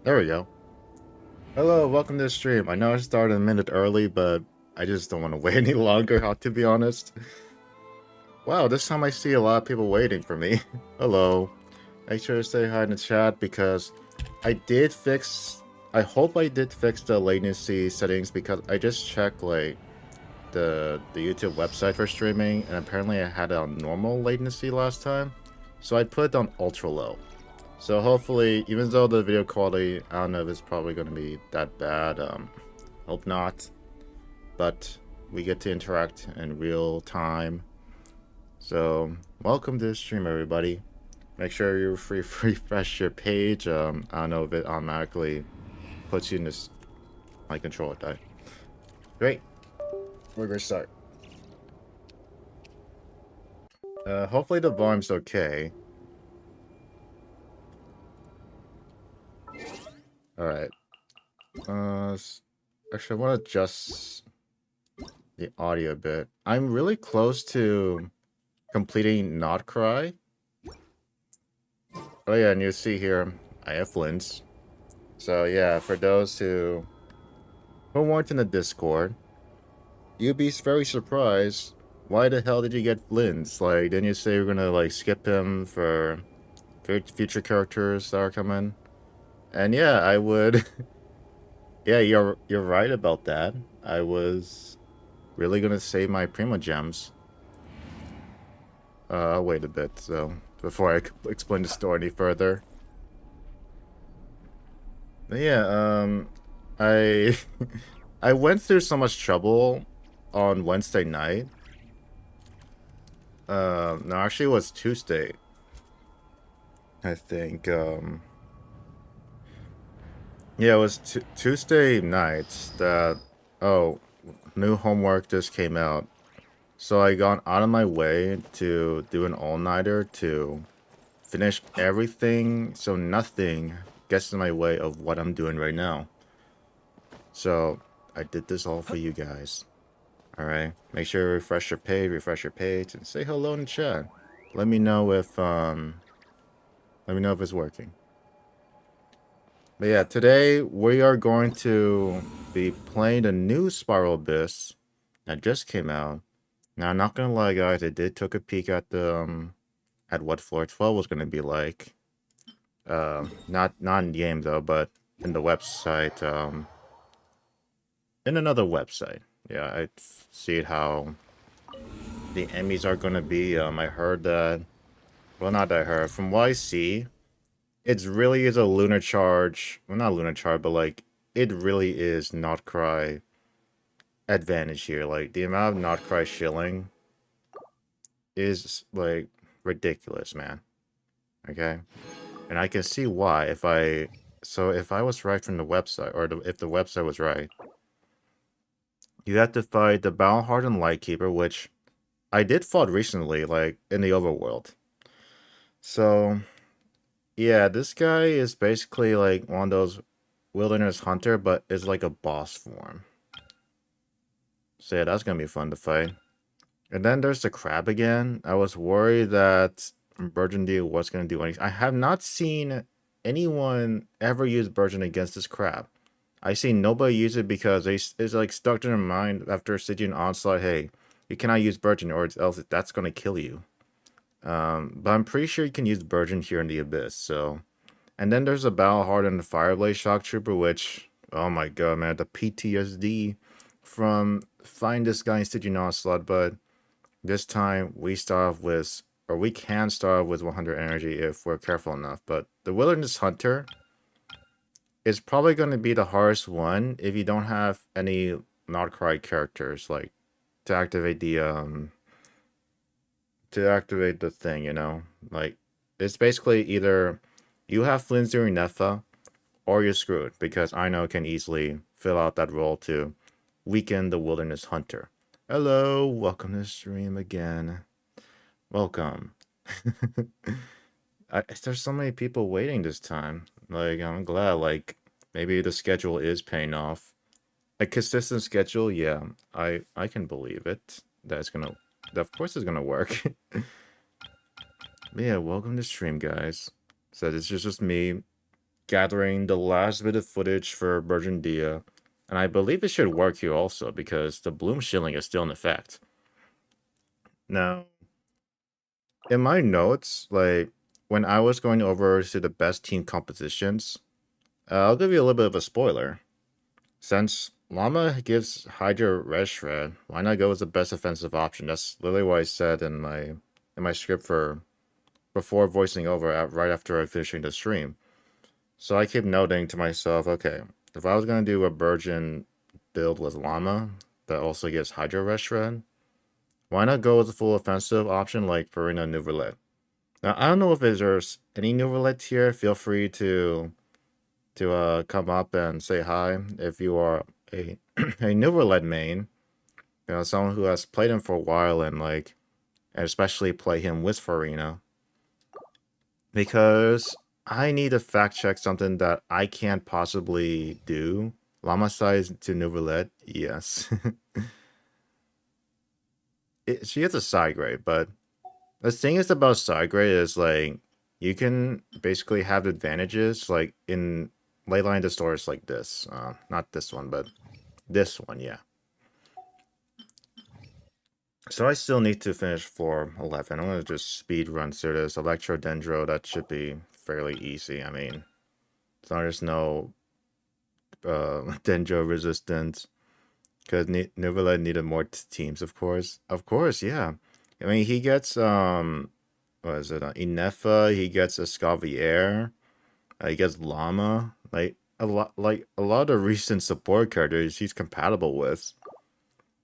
There we go. Hello, welcome to the stream. I know I started a minute early, but I just don't want to wait any longer, to be honest. Wow, this time I see a lot of people waiting for me. Hello. Make sure to say hi in the chat because I did fix... I hope I did fix the latency settings because I just checked, like, the YouTube website for streaming, and apparently I had a normal latency last time. So I put it on ultra low. So hopefully, even though the video quality, I don't know if it's probably going to be that bad, hope not. But we get to interact in real time. So, welcome to the stream, everybody. Make sure you refresh your page. I don't know if it automatically puts you in this... My controller died. Great. We're gonna start. Hopefully the volume's okay. Alright. Actually, I want to adjust the audio a bit. I'm really close to completing Not Cry. Oh yeah, and you see here, I have Flins. So yeah, for those who weren't in the Discord, you'd be very surprised. Why the hell did you get Flins? Like, didn't you say you're gonna like skip him for future characters that are coming? And yeah, I would. Yeah, you're right about that. I was really gonna save my Primo Gems. I'll wait a bit, so before I explain the story any further. But yeah, I I went through so much trouble on Wednesday night. No, actually it was Tuesday. I think, yeah, it was Tuesday night that, oh, new homework just came out. So I got out of my way to do an all-nighter to finish everything so nothing gets in my way of what I'm doing right now. So I did this all for you guys. Alright, make sure to refresh your page, and say hello in the chat. Let me know if it's working. But yeah, today we are going to be playing the new Spiral Abyss that just came out. Now, I'm not gonna lie, guys, I did took a peek at the at what floor 12 was gonna be like. Not in game though, but in the website. In another website. Yeah, I see how the enemies are gonna be. I heard that. Well, not that I heard. From what I see, it really is a lunar charge. Well, not lunar charge, but like it really is not cry advantage here. Like the amount of not cry shilling is like ridiculous, man. Okay, and I can see why if I was right from the website, or if the website was right, you have to fight the Battle-Hardened Lightkeeper, which I did fought recently, like in the overworld. So yeah, this guy is basically like one of those wilderness hunter, but is like a boss form. So yeah, that's gonna be fun to fight. And then there's the crab again. I was worried that Burgundy was gonna do anything. I have not seen anyone ever use Burgeon against this crab. I see nobody use it because it's like stuck in their mind after Stygian Onslaught, hey, you cannot use Burgeon or else that's gonna kill you. But I'm pretty sure you can use Burgeon here in the Abyss, so. And then there's a Battle-Hardened Fireblade Shock Trooper, which, oh my god, man, the PTSD from find this guy in Stygian Onslaught, but this time we start off with, or we can start off with 100 energy if we're careful enough. But the Wilderness Hunter is probably going to be the hardest one if you don't have any not cry characters, like to activate the thing, you know? Like, it's basically either you have Flins during Nepha, or you're screwed, because I know can easily fill out that role to weaken the Wilderness Hunter. Hello, welcome to the stream again. Welcome. There's so many people waiting this time. Like, I'm glad, like, maybe the schedule is paying off. A consistent schedule, yeah, I can believe it. That's gonna, of course it's gonna work. Yeah, welcome to stream, guys. So this is just me gathering the last bit of footage for burgeon Dehya, and I believe it should work here also because the bloom shilling is still in effect. Now, in my notes, like when I was going over to the best team compositions, I'll give you a little bit of a spoiler. Since Llama gives Hydra Red Shred, why not go with the best offensive option? That's literally what I said in my script for before voicing over right after I finishing the stream. So I keep noting to myself, okay, if I was gonna do a Burgeon build with Llama that also gives Hydra Red Shred, why not go with the full offensive option like Farina New Roulette? Now I don't know if there's any New Roulette here. Feel free to come up and say hi if you are a a New Roulette main. You know, someone who has played him for a while and like, and especially play him with Farina. Because I need to fact check something that I can't possibly do. Llama size to New Roulette, yes. She is a side grade, but the thing is about side grade is like you can basically have advantages like in leyline distorts like this. Not this one, but this one, yeah. So I still need to finish floor 11. I'm gonna just speed run through this. Electro Dendro, that should be fairly easy. I mean, as long as there's no Dendro resistance. Because Nivela needed more teams, of course. Of course, yeah. I mean, he gets, what is it? Inefa, he gets Escavier, he gets Llama. Like a lot of recent support characters he's compatible with.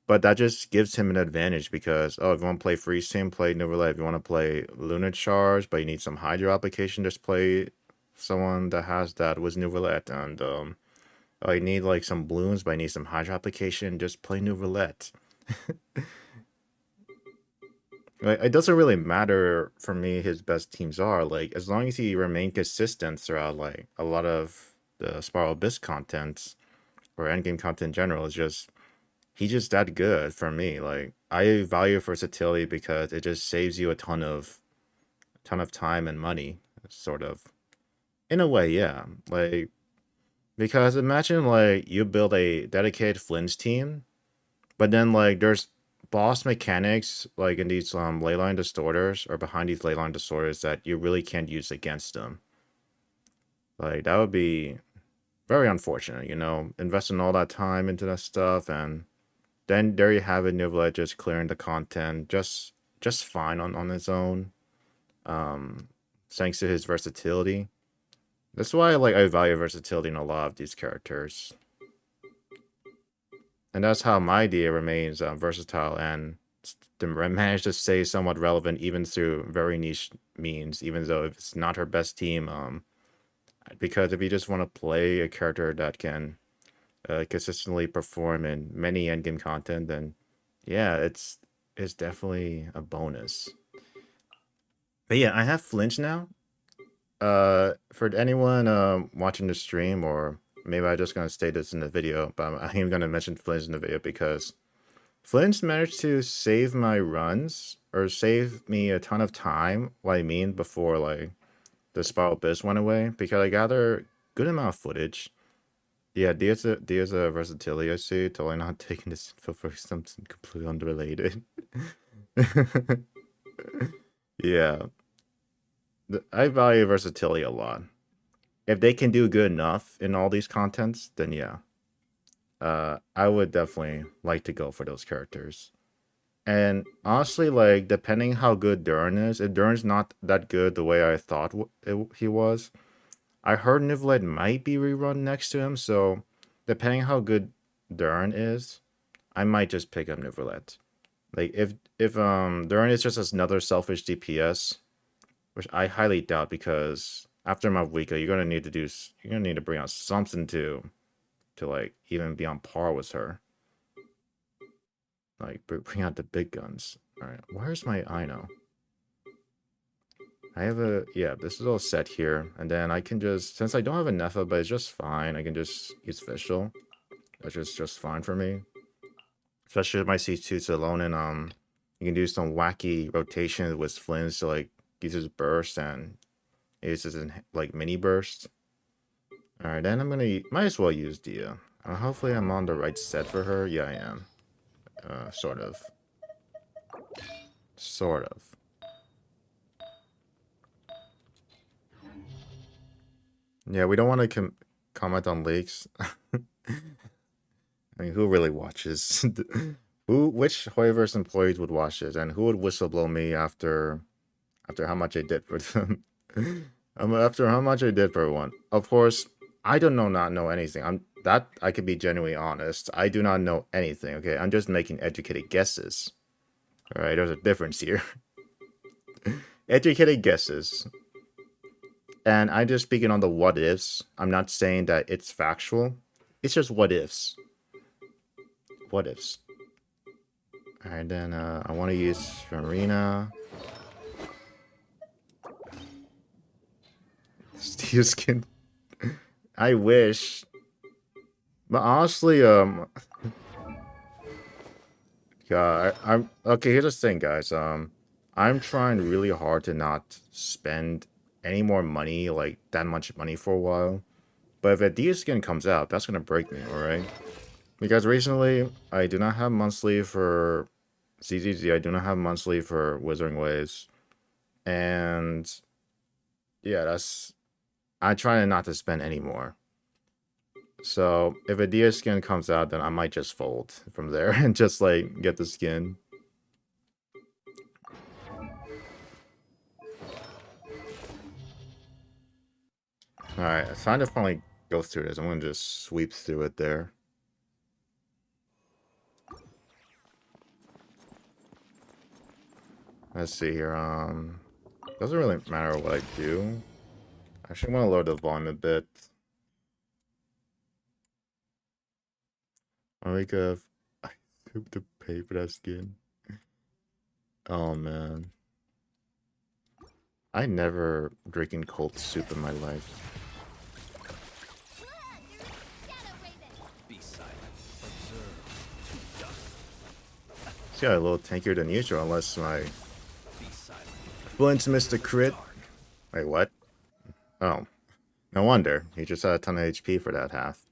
But that just gives him an advantage because, oh, if you want to play Freeze Team, play Nivela. If you want to play Lunar Charge, but you need some Hydro application, just play someone that has that with Nivela. And, oh, you need like some balloons, but I need some Hydro application. Just play New Roulette. Like, it doesn't really matter for me his best teams are. Like, as long as he remain consistent throughout like a lot of the Spiral Abyss content or endgame content in general, is just he's just that good for me. Like, I value versatility because it just saves you a ton of time and money, sort of. In a way, yeah. Like, because imagine like you build a dedicated Flins team, but then like there's boss mechanics like in these leyline distorters or behind these leyline distorters that you really can't use against them. Like that would be very unfortunate, you know, investing all that time into that stuff and then there you have it, Nivela just clearing the content just fine on its own. Um Thanks to his versatility. That's why like I value versatility in a lot of these characters. And that's how my idea remains versatile and managed to stay somewhat relevant even through very niche means, even though if it's not her best team. Because if you just want to play a character that can consistently perform in many endgame content, then yeah, it's definitely a bonus. But yeah, I have Flinch now. For anyone watching the stream, or maybe I'm just gonna state this in the video, but I am gonna mention Flinch in the video because Flint's managed to save my runs, or save me a ton of time, what I mean, before, like, the Spiral Abyss went away, because I gather good amount of footage. Yeah, there's a versatility, I see, totally not taking this info for something completely unrelated. Yeah, I value versatility a lot. If they can do good enough in all these contents, then yeah. I would definitely like to go for those characters. And honestly, like, depending how good Durin is, if Durin's not that good the way I thought he was, I heard Niveled might be rerun next to him, so depending how good Durin is, I might just pick up Niveled. Like, if Durin is just another selfish DPS, which I highly doubt because after Mavwika, you're gonna need to bring out something to like even be on par with her. Like, bring out the big guns. Alright, where's my Ino? I have a, yeah, this is all set here. And then I can just, since I don't have a Nefa, but it's just fine, I can just use Fischl. That's just fine for me. Especially if my C2's alone and, you can do some wacky rotation with Flins to, like, use his burst and uses like, mini burst. Alright, then I'm gonna... Might as well use Dehya. Hopefully I'm on the right set for her. Yeah, I am. Sort of. Sort of. Yeah, we don't want to comment on leaks. I mean, who really watches? Which Hoyoverse employees would watch this, and who would whistleblow me after how much I did for them? After how much I did for one. Of course, I don't not know anything. I could be genuinely honest. I do not know anything, okay? I'm just making educated guesses. Alright, there's a difference here. Educated guesses. And I'm just speaking on the what ifs. I'm not saying that it's factual. It's just what ifs. What ifs. Alright, then I want to use Farina. Steel skin. I wish. But honestly, yeah, I'm okay. Here's the thing, guys. I'm trying really hard to not spend any more money, like that much money for a while. But if a Dehya skin comes out, that's gonna break me, alright? Because recently, I do not have monthly for CZZ. I do not have monthly for Wizarding Waves, and yeah, I'm trying not to spend any more. So if a Dehya skin comes out, then I might just fold from there and just like get the skin. Alright, it's time to finally go through this. I'm gonna just sweep through it there. Let's see here. Doesn't really matter what I do. I actually want to lower the volume a bit. I could to pay for that skin. Oh man. I never drinking cold soup in my life. See, a little tankier than usual, unless my Flins missed a crit. Wait, what? Oh, no wonder. He just had a ton of HP for that half.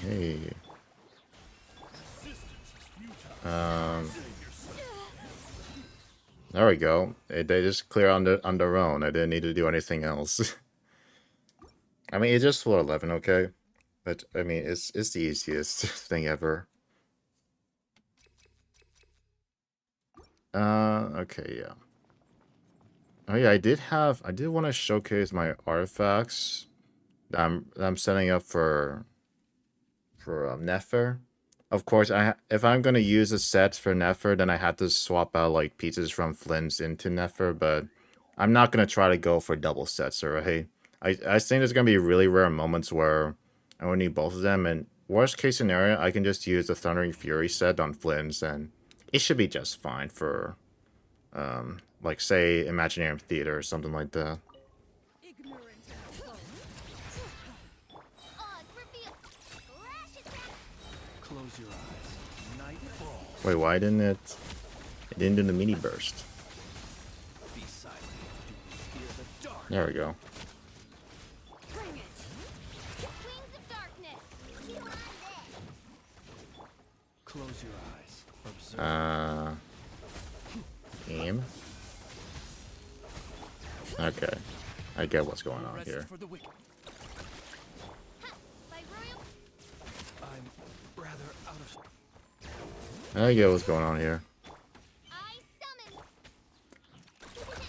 Hey. There we go. They just clear on their own. I didn't need to do anything else. I mean, it's just floor 11, okay? But I mean, it's the easiest thing ever. Okay, yeah. Oh yeah, I did want to showcase my artifacts that I'm setting up for Nefer. Of course, if I'm gonna use a set for Nefer, then I have to swap out like pieces from Flins into Nefer, but I'm not gonna try to go for double sets, alright? I think there's gonna be really rare moments where I will need both of them, and worst case scenario, I can just use the Thundering Fury set on Flins, and it should be just fine for, like say Imaginarium Theater or something like that. Wait, why didn't it? It didn't do the mini burst. There we go. Close your eyes. Aim. Okay, I get what's going on here. I get what's going on here.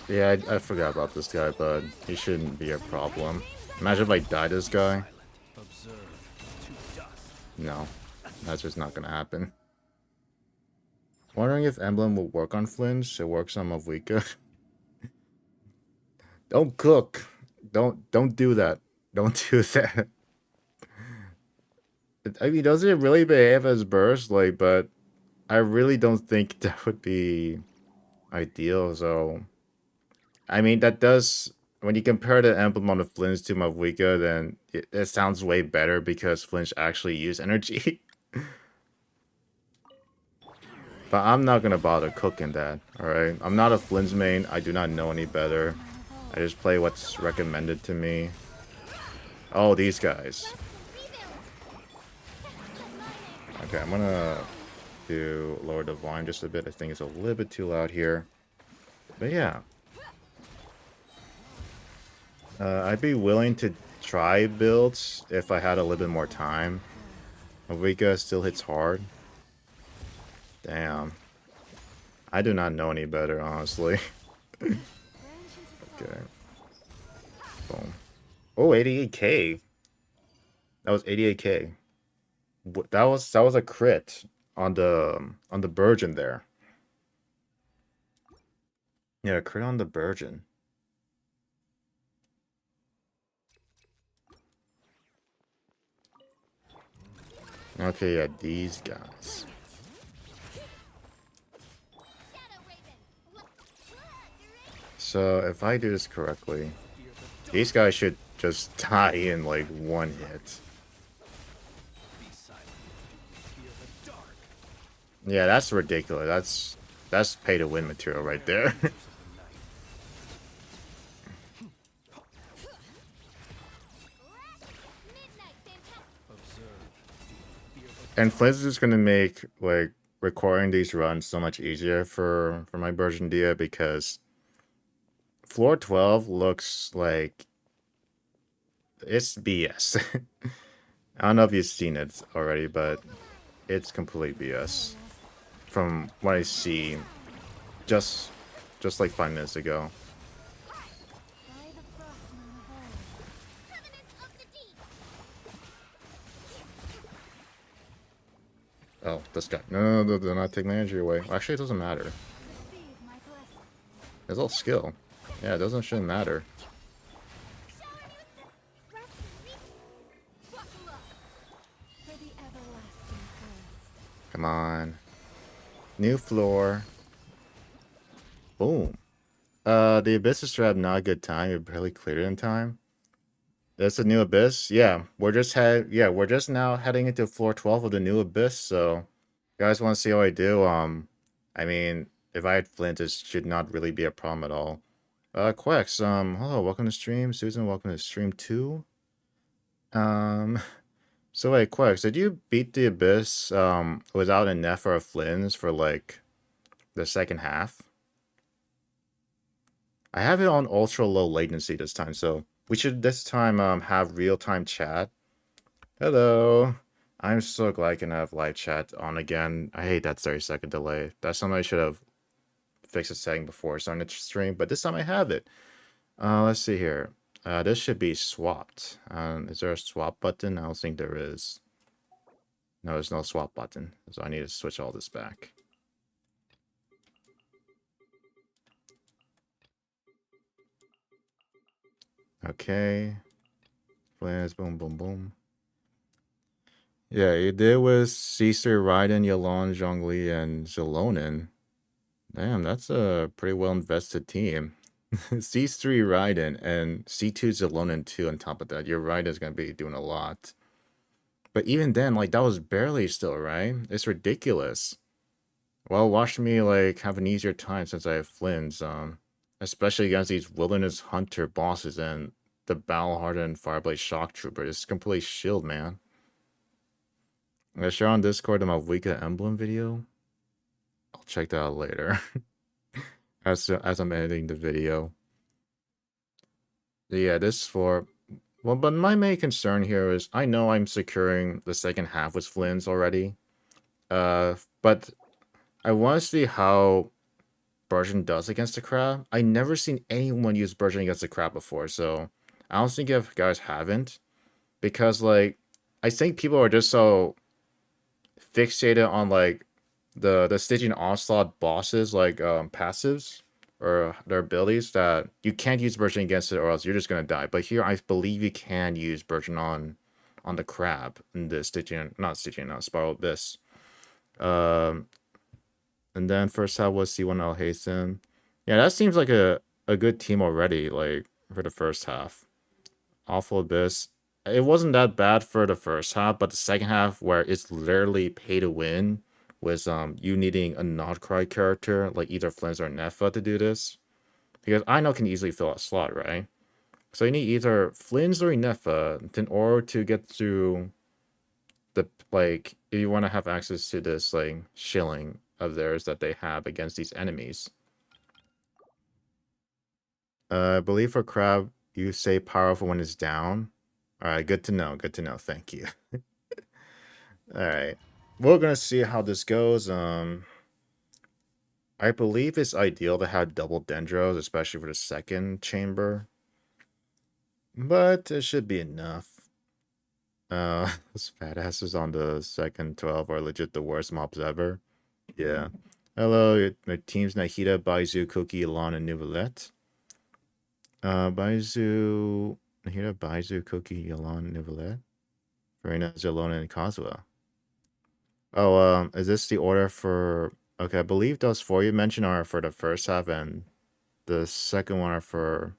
Yeah, I forgot about this guy, but he shouldn't be a problem. Imagine if I die this guy. No, that's just not gonna happen. Wondering if Emblem will work on Flins. It works on Mavwika. Don't cook. Don't do that. Don't do that. I mean, does it really behave as burst? Like, but I really don't think that would be ideal. So, I mean, that does when you compare the emblem on the Flins to Mavwika, then it sounds way better because Flins actually use energy. But I'm not gonna bother cooking that, alright? I'm not a Flins main, I do not know any better. I just play what's recommended to me. Oh, these guys. Okay, I'm gonna do lower the volume just a bit. I think it's a little bit too loud here. But yeah. I'd be willing to try builds if I had a little bit more time. Mavwika still hits hard. Damn. I do not know any better, honestly. Okay. Boom. Oh, 88k. That was 88k. That was a crit on the burgeon there. Yeah, crit on the burgeon. Okay, yeah, these guys. So if I do this correctly, these guys should just die in like one hit. Yeah, that's ridiculous. That's pay to win material right there. And Flins is just gonna make like recording these runs so much easier for my version Dehya because floor 12 looks like it's BS. I don't know if you've seen it already, but it's complete BS from what I see just like 5 minutes ago. Oh, this guy. No, do not take my energy away. Actually, it doesn't matter. It's all skill. Yeah, it shouldn't matter. Come on. New floor. Boom. The Abyss is trap, not a good time. You barely cleared it in time. That's a new Abyss? Yeah, we're just now heading into floor 12 of the new Abyss, so you guys want to see how I do? I mean, if I had Flint, this should not really be a problem at all. Quex, hello, welcome to stream. Susan, welcome to stream 2. So wait, Quex, did you beat the Abyss, without a Neff or a Flins for, like, the second half? I have it on ultra low latency this time, so we should this time have real-time chat. Hello. I'm so glad I can have live chat on again. I hate that 30-second delay. That's something I should have fixed the setting before starting the stream, but this time I have it. Let's see here. This should be swapped. Is there a swap button? I don't think there is. No, there's no swap button, so I need to switch all this back. Okay. Plans, boom, boom, boom. Yeah, you did with Caesar, Raiden, Yalon, Zhongli, and Zelonin. Damn, that's a pretty well invested team. C3 Raiden and C2 Zelonin 2 on top of that. Your Raiden's gonna be doing a lot. But even then, like, that was barely still, right? It's ridiculous. Well, watch me, like, have an easier time since I have Flins, especially against these Wilderness Hunter bosses and the Battle-Hardened Fireblade Shock Trooper. It's complete shield, man. I'm gonna share on Discord the Mavwika emblem video. I'll check that out later. as I'm editing the video. Yeah, this for... Well, but my main concern here is I know I'm securing the second half with Flins already. But I want to see how Burgeon does against the crab. I never seen anyone use Burgeon against the crab before, so I don't think if guys haven't. Because, like, I think people are just so fixated on, like, the Stygian Onslaught bosses, like, passives, or their abilities, that you can't use Burgeon against it or else you're just gonna die. But here, I believe you can use Burgeon on the crab in the Spiral Abyss. And then first half was C1 Al Hasten. Yeah, that seems like a good team already. Like, for the first half. Awful Abyss. It wasn't that bad for the first half, but the second half, where it's literally pay to win, with you needing a not cry character like either Flins or Nefa to do this, because I know can easily fill a slot, right? So you need either Flins or Nefa in order to get through the, like, if you want to have access to this like shilling of theirs that they have against these enemies. I believe for Crab, you say powerful when it's down. Alright, good to know. Good to know. Thank you. Alright. We're gonna see how this goes. I believe it's ideal to have double dendros, especially for the second chamber. But it should be enough. Those fat asses on the second 12 are legit the worst mobs ever. Yeah. Hello, my team's Nahida, Baizu, Cookie, Alon, and Nouvellette. Baizu, Nahida, Baizu, Cookie, Alon, Nouvellette. Farina, Zelona, and Kazuha. Oh, is this the order for... Okay, I believe those four you mentioned are for the first half, and the second one are for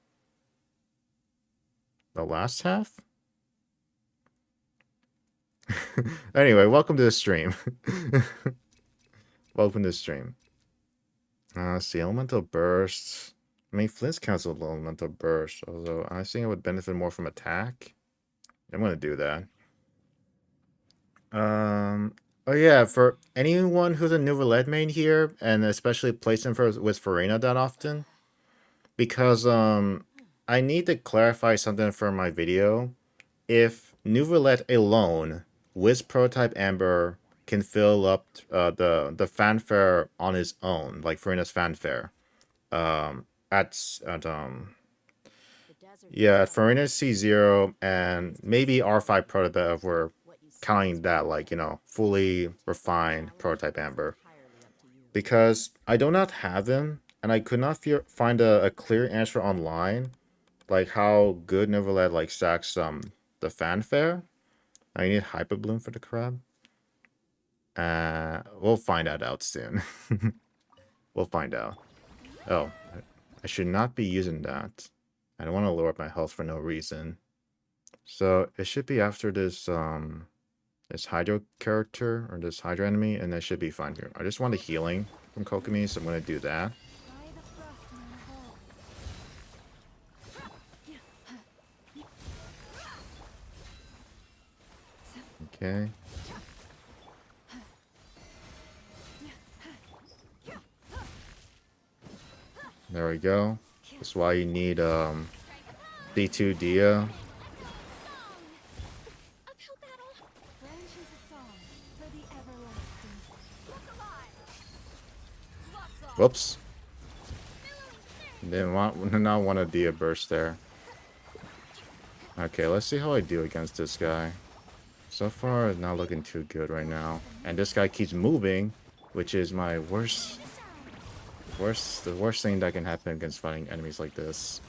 the last half? Anyway, welcome to the stream. Welcome to the stream. Let's see, Elemental Burst. I mean, Flint's counts as Elemental Burst, although I think it would benefit more from attack. I'm going to do that. Oh yeah, for anyone who's a Nouvellette main here, and especially plays him with Farina that often, because I need to clarify something for my video. If Nouvellette alone with Prototype Amber can fill up the fanfare on his own, like Farina's fanfare, at Farina's C0 and maybe R5 Prototype if we're counting that, like, you know, fully refined Prototype Amber. Because I do not have him, and I could not find a clear answer online, like how good Nouvellette like stacks the fanfare. I need Hyper Bloom for the crab. We'll find that out soon. We'll find out. Oh, I should not be using that. I don't want to lower up my health for no reason. So it should be after this this Hydro character, or this Hydro enemy, and that should be fine here. I just want a healing from Kokomi, so I'm going to do that. Okay. There we go. That's why you need D2 Dehya. Whoops. Didn't not want a Dehya burst there. Okay, let's see how I do against this guy. So far, it's not looking too good right now. And this guy keeps moving, which is my the worst thing that can happen against fighting enemies like this.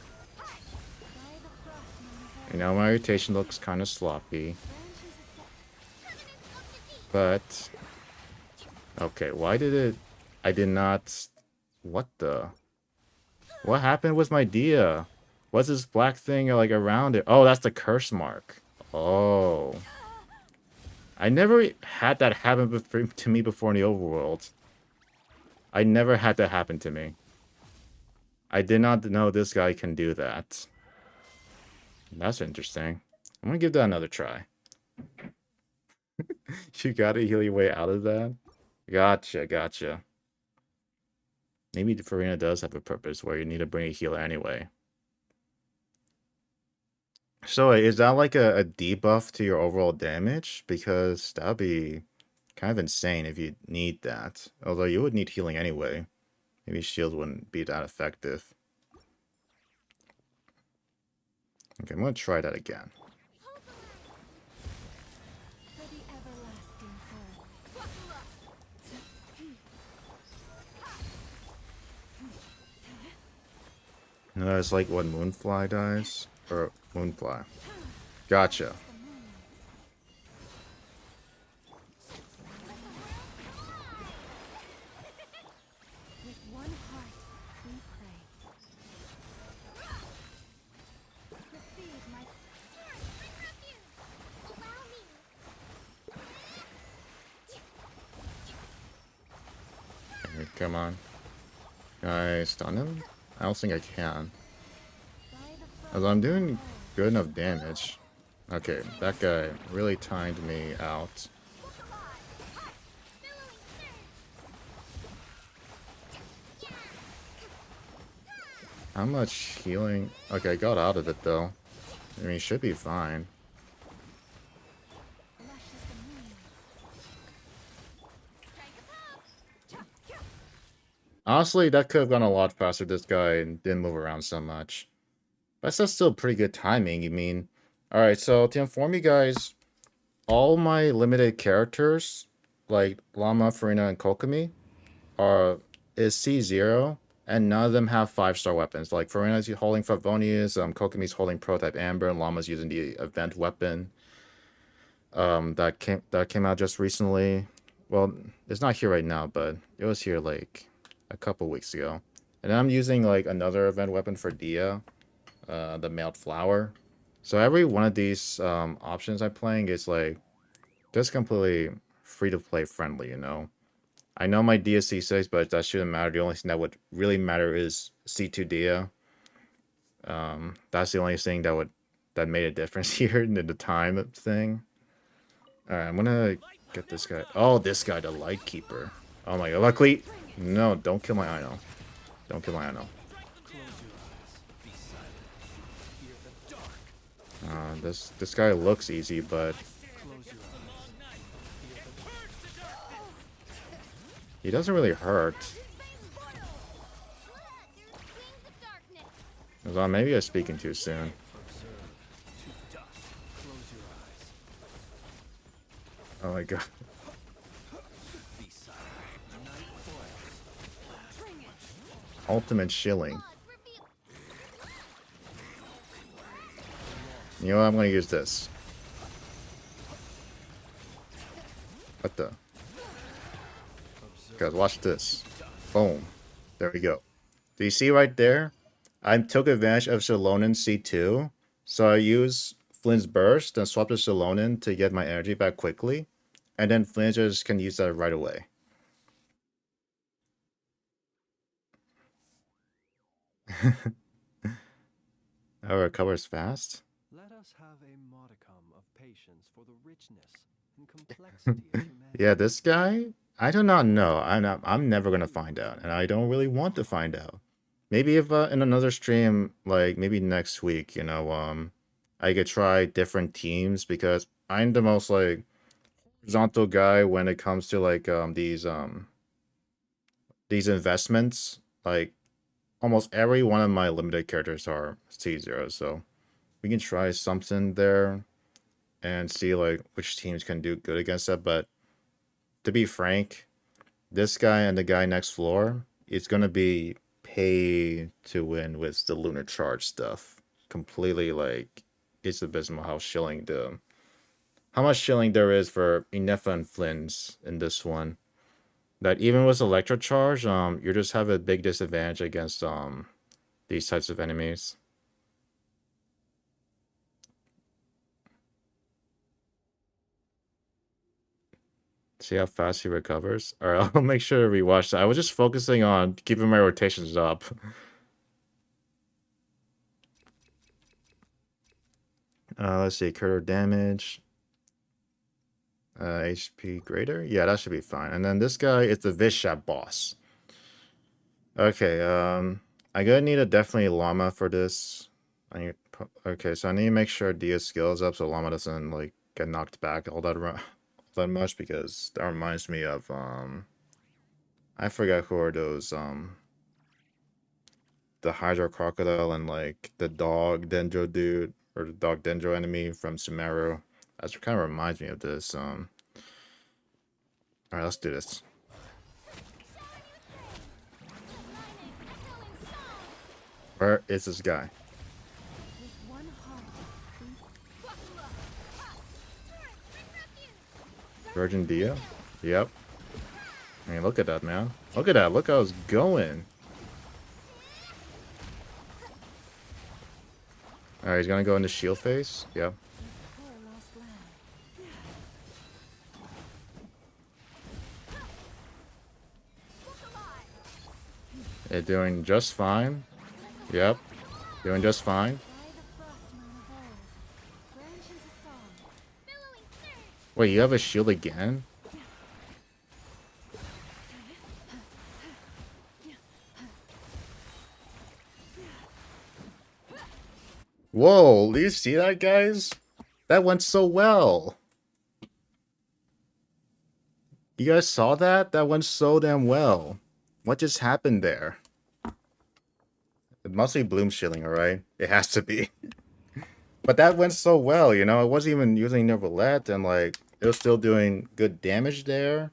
You know, my rotation looks kind of sloppy. But... okay, why did it... I did not... What the... What happened with my Dehya? What's this black thing like around it? Oh, that's the curse mark. Oh. I never had that happen to me before in the overworld. I never had that happen to me. I did not know this guy can do that. That's interesting. I'm gonna give that another try. You gotta heal your way out of that? Gotcha, gotcha. Maybe Farina does have a purpose where you need to bring a healer anyway. So is that like a debuff to your overall damage? Because that would be kind of insane if you need that. Although you would need healing anyway. Maybe shield wouldn't be that effective. Okay, I'm going to try that again. No, it's like what Moonfly dies? Or Moonfly. Gotcha. Come on. Can I stun him? I don't think I can. Although I'm doing good enough damage. Okay, that guy really timed me out. How much healing? Okay, I got out of it though. I mean, should be fine. Honestly, that could have gone a lot faster if this guy didn't move around so much. But that's still pretty good timing, you mean. Alright, so to inform you guys, all my limited characters, like Llama, Farina, and Kokomi, is C0, and none of them have 5-star weapons. Like Farina's holding Favonius, Kokomi's holding Prototype Amber, and Llama's using the event weapon. That came out just recently. Well, it's not here right now, but it was here like a couple weeks ago. And I'm using like another event weapon for Dehya, the Mailed Flower. So every one of these options I'm playing is like just completely free to play friendly, you know. I know my Dehya C6, but that shouldn't matter. The only thing that would really matter is C2 Dehya. That's the only thing that made a difference here in the time thing. Alright, I'm gonna get this guy. Oh, this guy, the Lightkeeper. Oh my god. Luckily, no, don't kill my Ino. Don't kill my Ino. This guy looks easy, but he doesn't really hurt. Well, maybe I'm speaking too soon. Oh my god. Ultimate shilling. You know what? I'm gonna use this. What the? Guys, watch this. Boom. There we go. Do you see right there? I took advantage of Salonin C2. So I use Flins Burst and swap to Salonin to get my energy back quickly. And then Flins just can use that right away. Oh, it recovers fast? Let us have a modicum of patience for the richness and complexity of humanity. Yeah, this guy, I do not know. I'm never gonna find out, and I don't really want to find out. Maybe if in another stream, like maybe next week, you know, I could try different teams because I'm the most like horizontal guy when it comes to like these investments. Like almost every one of my limited characters are C0, so we can try something there and see like which teams can do good against that. But to be frank, this guy and the guy next floor, it's gonna be pay to win with the lunar charge stuff. Completely like it's abysmal how much shilling there is for Inefa and Flins in this one. That even with electro charge, you just have a big disadvantage against these types of enemies. See how fast he recovers? Alright, I'll make sure to rewatch that. I was just focusing on keeping my rotations up. Let's see, cutter damage. HP greater? Yeah, that should be fine. And then this guy is the Vishap boss. Okay, I'm gonna need a definitely Llama for this. Okay, so I need to make sure Dehya's skill is up so Llama doesn't like get knocked back all that much, because that reminds me of I forgot who are those the Hydro Crocodile and like the dog Dendro dude or the dog Dendro enemy from Sumeru. That kind of reminds me of this. Alright, let's do this. Where is this guy? Virgin Dehya? Yep. I mean, look at that, man. Look at that. Look how it's going. Alright, he's gonna go into shield phase. Yep. They're doing just fine. Yep, doing just fine. Wait, you have a shield again? Whoa, do you see that, guys? That went so well. You guys saw that? That went so damn well. What just happened there? It must be bloom shilling, alright? It has to be. But that went so well, you know? I wasn't even using Neverlet, and like, it was still doing good damage there.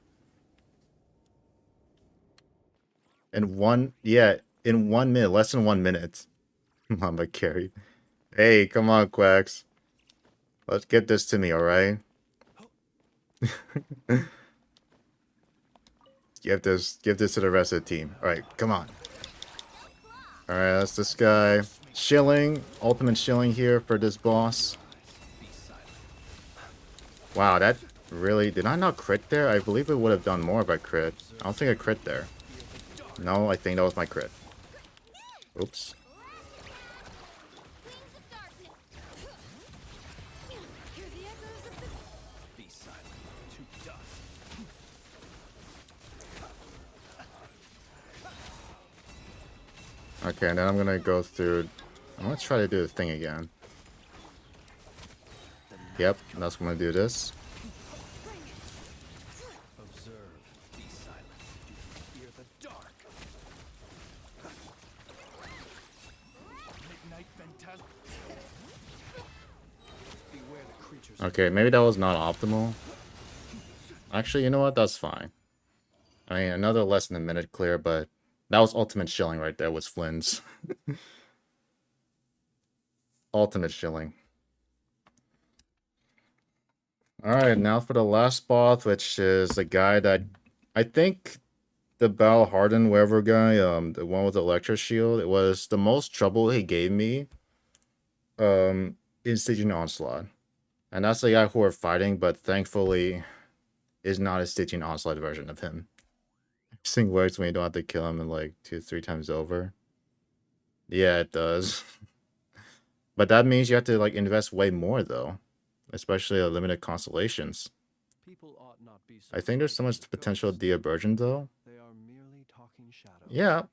In in 1 minute, less than 1 minute. Mama carry. Hey, come on, Quacks. Let's get this to me, alright? Give this to the rest of the team. Alright, come on. Alright, that's this guy. Shilling. Ultimate shilling here for this boss. Wow, that really... Did I not crit there? I believe it would have done more if I crit. I don't think I crit there. No, I think that was my crit. Oops. Okay, and then I'm gonna go through... I'm gonna try to do the thing again. Yep, that's gonna do this. Okay, maybe that was not optimal. Actually, you know what? That's fine. I mean, another less than a minute clear, but that was ultimate shilling right there with Flins. Ultimate shilling. Alright, now for the last boss, which is the guy that... I think the Battle Hardened whatever guy, the one with the Electro Shield, it was the most trouble he gave me in Stygian Onslaught. And that's the guy who we're fighting, but thankfully is not a Stygian Onslaught version of him. This thing works when you don't have to kill him in like 2-3 times over. Yeah, it does. But that means you have to like invest way more though. Especially limited constellations. I think there's so much potential Dehya burgeon though. Yeah.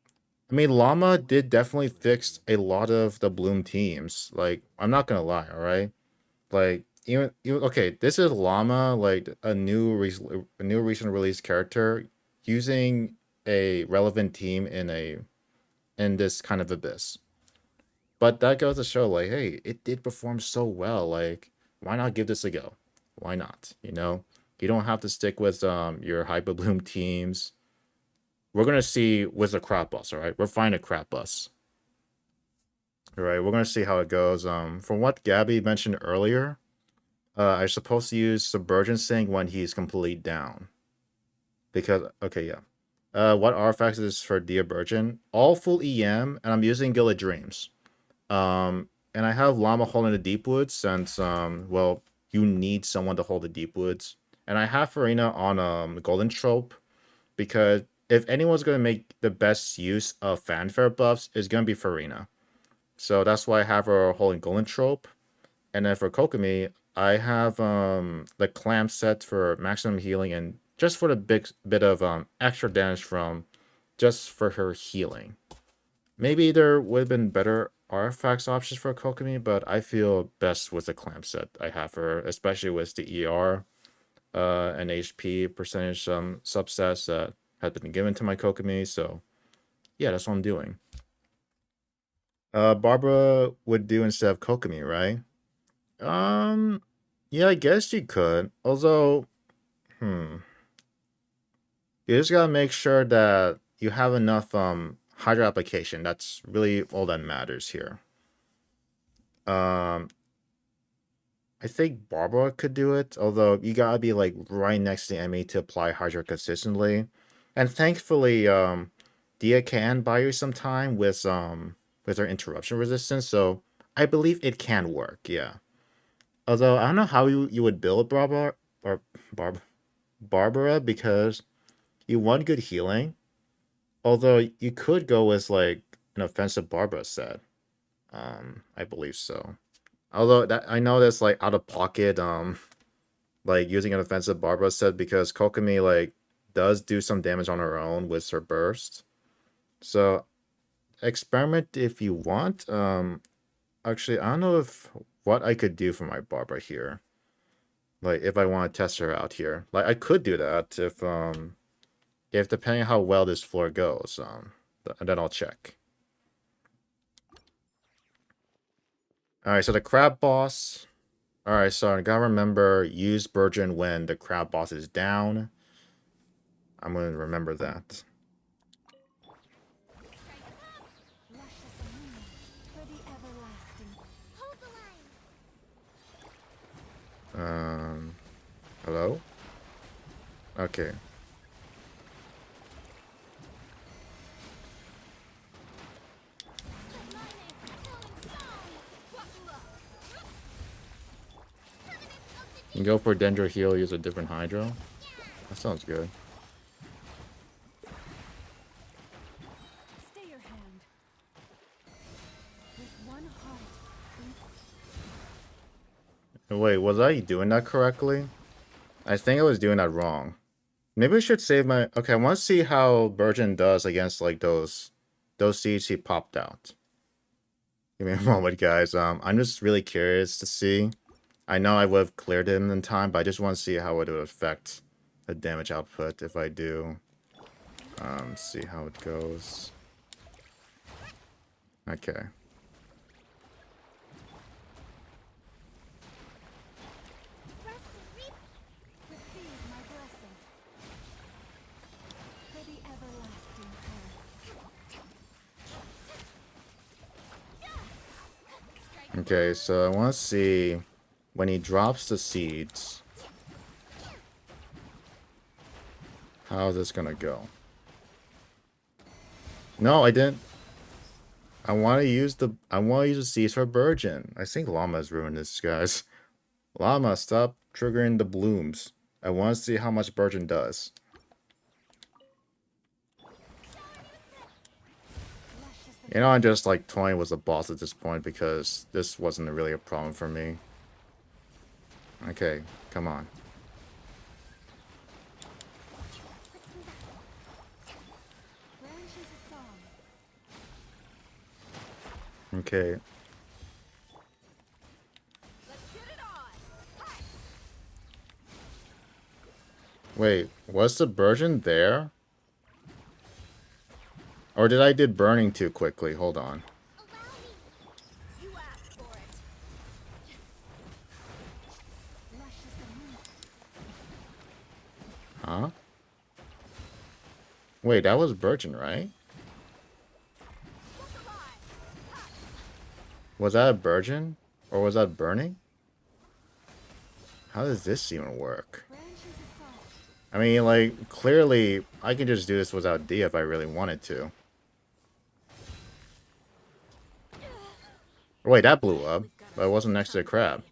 I mean, Llama did definitely fix a lot of the Bloom teams. Like, I'm not gonna lie, alright? Like, even okay, this is Llama, like a new recent release character using a relevant team in this kind of abyss. But that goes to show, like, hey, it did perform so well. Like, why not give this a go? Why not? You know, you don't have to stick with your Hyper Bloom teams. We're gonna see with the crap bus, all right? We're finding a crap bus. All right, we're gonna see how it goes. From what Gabby mentioned earlier, I'm supposed to use Submergencing when he's completely down. Because okay, yeah. What artifacts is for Dehya burgeon? All full EM, and I'm using Gilded Dreams. And I have Llama holding the Deep Woods since, well, you need someone to hold the Deep Woods. And I have Farina on Golden Trope because if anyone's going to make the best use of fanfare buffs, it's going to be Farina. So that's why I have her holding Golden Trope. And then for Kokomi, I have the Clamp set for maximum healing and just for the big bit of extra damage from just for her healing. Maybe there would have been better artifacts options for Kokomi, but I feel best with the Clamp set I have for her, especially with the ER and HP percentage subsets that have been given to my Kokomi. So yeah, that's what I'm doing. Barbara would do instead of Kokomi, right? Yeah, I guess you could. Although, you just gotta make sure that you have enough Hydra application. That's really all that matters here. I think Barbara could do it, although you gotta be like right next to the enemy to apply Hydra consistently. And thankfully, Dehya can buy you some time with her interruption resistance, so I believe it can work, yeah. Although I don't know how you would build Barbara because you want good healing, Although you could go with like an offensive Barbara set. I believe so. Although that I know that's like out of pocket, like using an offensive Barbara set because Kokomi like does do some damage on her own with her burst. So experiment if you want. Actually, I don't know if what I could do for my Barbara here. Like if I want to test her out here. Like I could do that if depending on how well this floor goes. Then I'll check. Alright, so the crab boss. Alright, so I gotta remember use burgeon when the crab boss is down. I'm gonna remember that. Hello? Okay. You can go for Dendro heal, use a different Hydro. That sounds good. Stay your hand. With one heart. Wait, was I doing that correctly? I think I was doing that wrong. Maybe I should save my... Okay, I want to see how Burgeon does against, like, those seeds he popped out. Give me a moment, guys. I'm just really curious to see. I know I would have cleared him in time, but I just want to see how it would affect the damage output if I do. See how it goes. Okay. Okay, so I want to see when he drops the seeds. How is this gonna go? No, I didn't. I want to use the seeds for Burgeon. I think Llama's ruined this, guys. Llama, stop triggering the blooms. I want to see how much Burgeon does. You know, I'm just like toying with the boss at this point because this wasn't really a problem for me. Okay, come on. Okay. Wait, was the Burgeon there? Or did I did burning too quickly? Hold on. Huh? Wait, that was Burgeon, right? Was that a Burgeon? Or was that burning? How does this even work? I mean, like, clearly, I can just do this without D if I really wanted to. Wait, that blew up, but it wasn't next to the crab.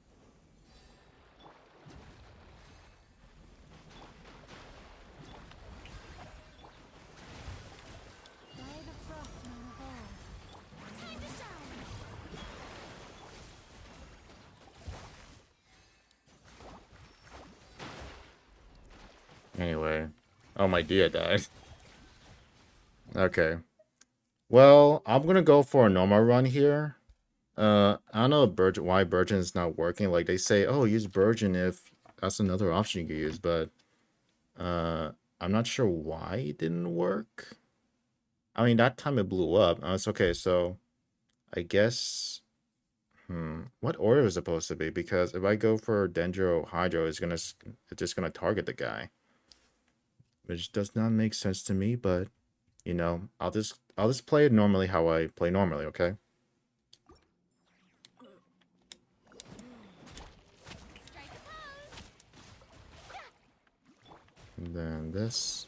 Anyway. Oh, my Dia died. Okay. Well, I'm gonna go for a normal run here. I don't know why Burgeon is not working. Like, they say, oh, use Burgeon if that's another option you can use, but I'm not sure why it didn't work. I mean, that time it blew up. It's okay, so I guess... what order is it supposed to be? Because if I go for Dendro Hydro, it's just gonna target the guy. Which does not make sense to me, but you know, I'll just play it normally how I play normally, okay? And then this.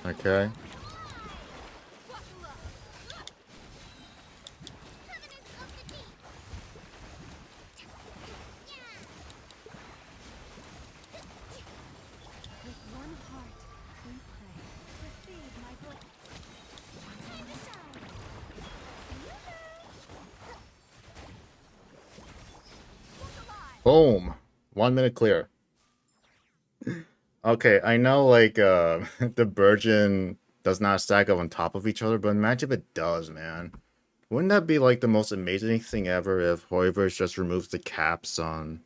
Okay. With one heart, we pray. Receive my blessing. Time to shine. Look alive. Boom. 1 minute clear. Okay, I know like the burgeon does not stack up on top of each other, but imagine if it does, man. Wouldn't that be like the most amazing thing ever if Hoiver's just removes the caps on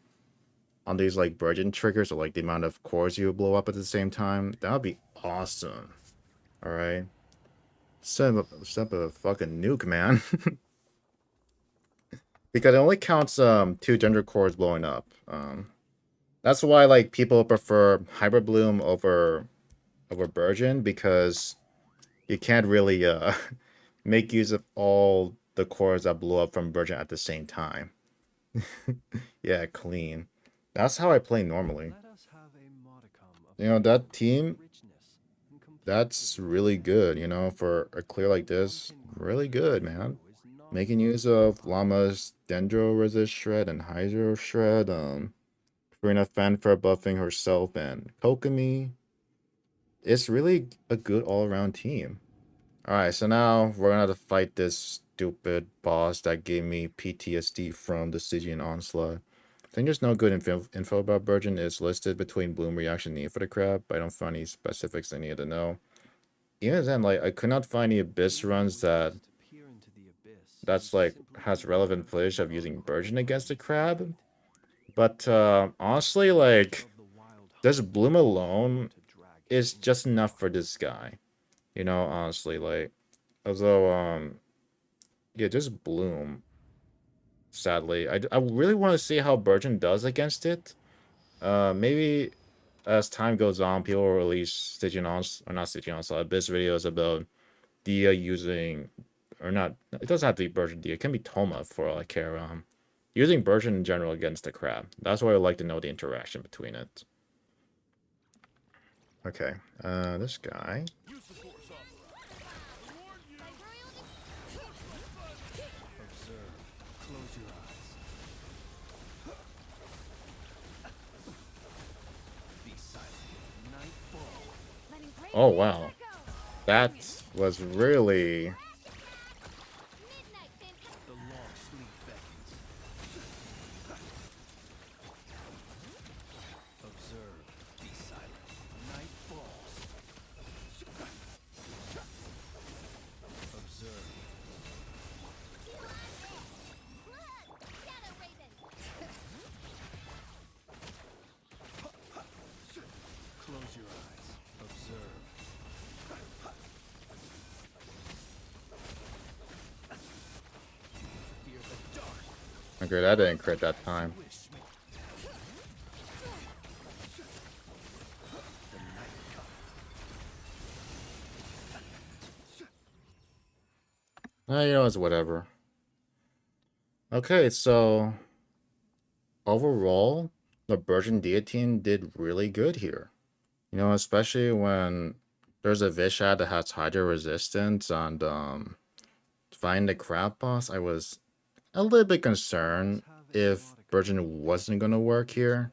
these like burgeon triggers, or like the amount of cores you blow up at the same time? That would be awesome. Alright. Set up a fucking nuke, man. Because it only counts 2 gender cores blowing up. That's why like people prefer Hybrid Bloom over Burgeon, because you can't really make use of all the cores that blow up from Burgeon at the same time. Yeah, clean. That's how I play normally. Let us have a modicum of You know, that team, richness and that's complexity. really good, you know, for a clear like this. Really good, man. Making use of Llama's Dendro Resist Shred and Hydro Shred, Karina Fanfare buffing herself and Kokomi. It's really a good all-around team. Alright, so now we're gonna have to fight this stupid boss that gave me PTSD from the Stygian Onslaught. I think there's no good info about Burgeon. It's listed between Bloom Reaction and Need for the Crab, but I don't find any specifics I need to know. Even then, like, I could not find any Abyss runs that's like has relevant footage of using Burgeon against the Crab. But honestly, like, just Bloom alone is just enough for this guy. You know, honestly, like, although yeah, just Bloom. Sadly, I really want to see how Burgeon does against it. Maybe as time goes on, people will release Stygian Ons, or not Stygian Onslaught, Abyss videos about Dehya using, or not. It doesn't have to be Burgeon Dehya. It can be Toma for all I care. Using Burgeon in general against the Crab. That's why I would like to know the interaction between it. Okay, this guy. Observe. Close your eyes. Be silent. Nightfall. Letting great Oh things wow, echo. that was really. Midnight fantastic. The long sleep beckons. Observe. Be silent. Night falls. Observe. Shadow Raven. Close your eyes. Observe. Fear the dark. Okay, that didn't crit that time. Wish me. The night comes. You know, it's whatever. Okay, so overall, the Burgeon Dia team did really good here. You know, especially when there's a Vishad that has Hydro Resistance, and find the Crab boss, I was a little bit concerned if Burgeon wasn't gonna work here.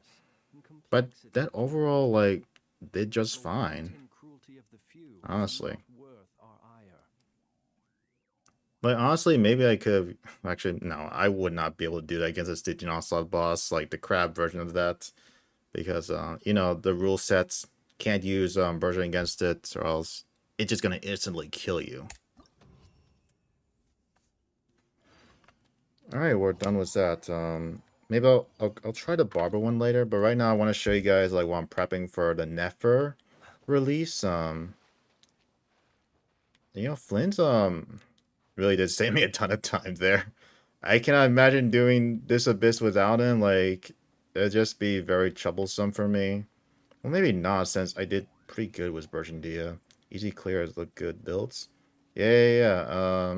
But that overall, like, did just fine. Honestly. Like, honestly, maybe I could have... Actually, no, I would not be able to do that against a Stygian Onslaught boss, like the Crab version of that. Because, you know, the rule sets can't use Burgeon against it, or else it's just gonna instantly kill you. Alright, we're done with that. Maybe I'll try the Barber one later, but right now I want to show you guys, like, while I'm prepping for the Nefer release. You know, Flins, really did save me a ton of time there. I cannot imagine doing this Abyss without him. Like, it'd just be very troublesome for me. Well, maybe not, since I did pretty good with Burgeon Dia. Easy clears look good builds. Yeah.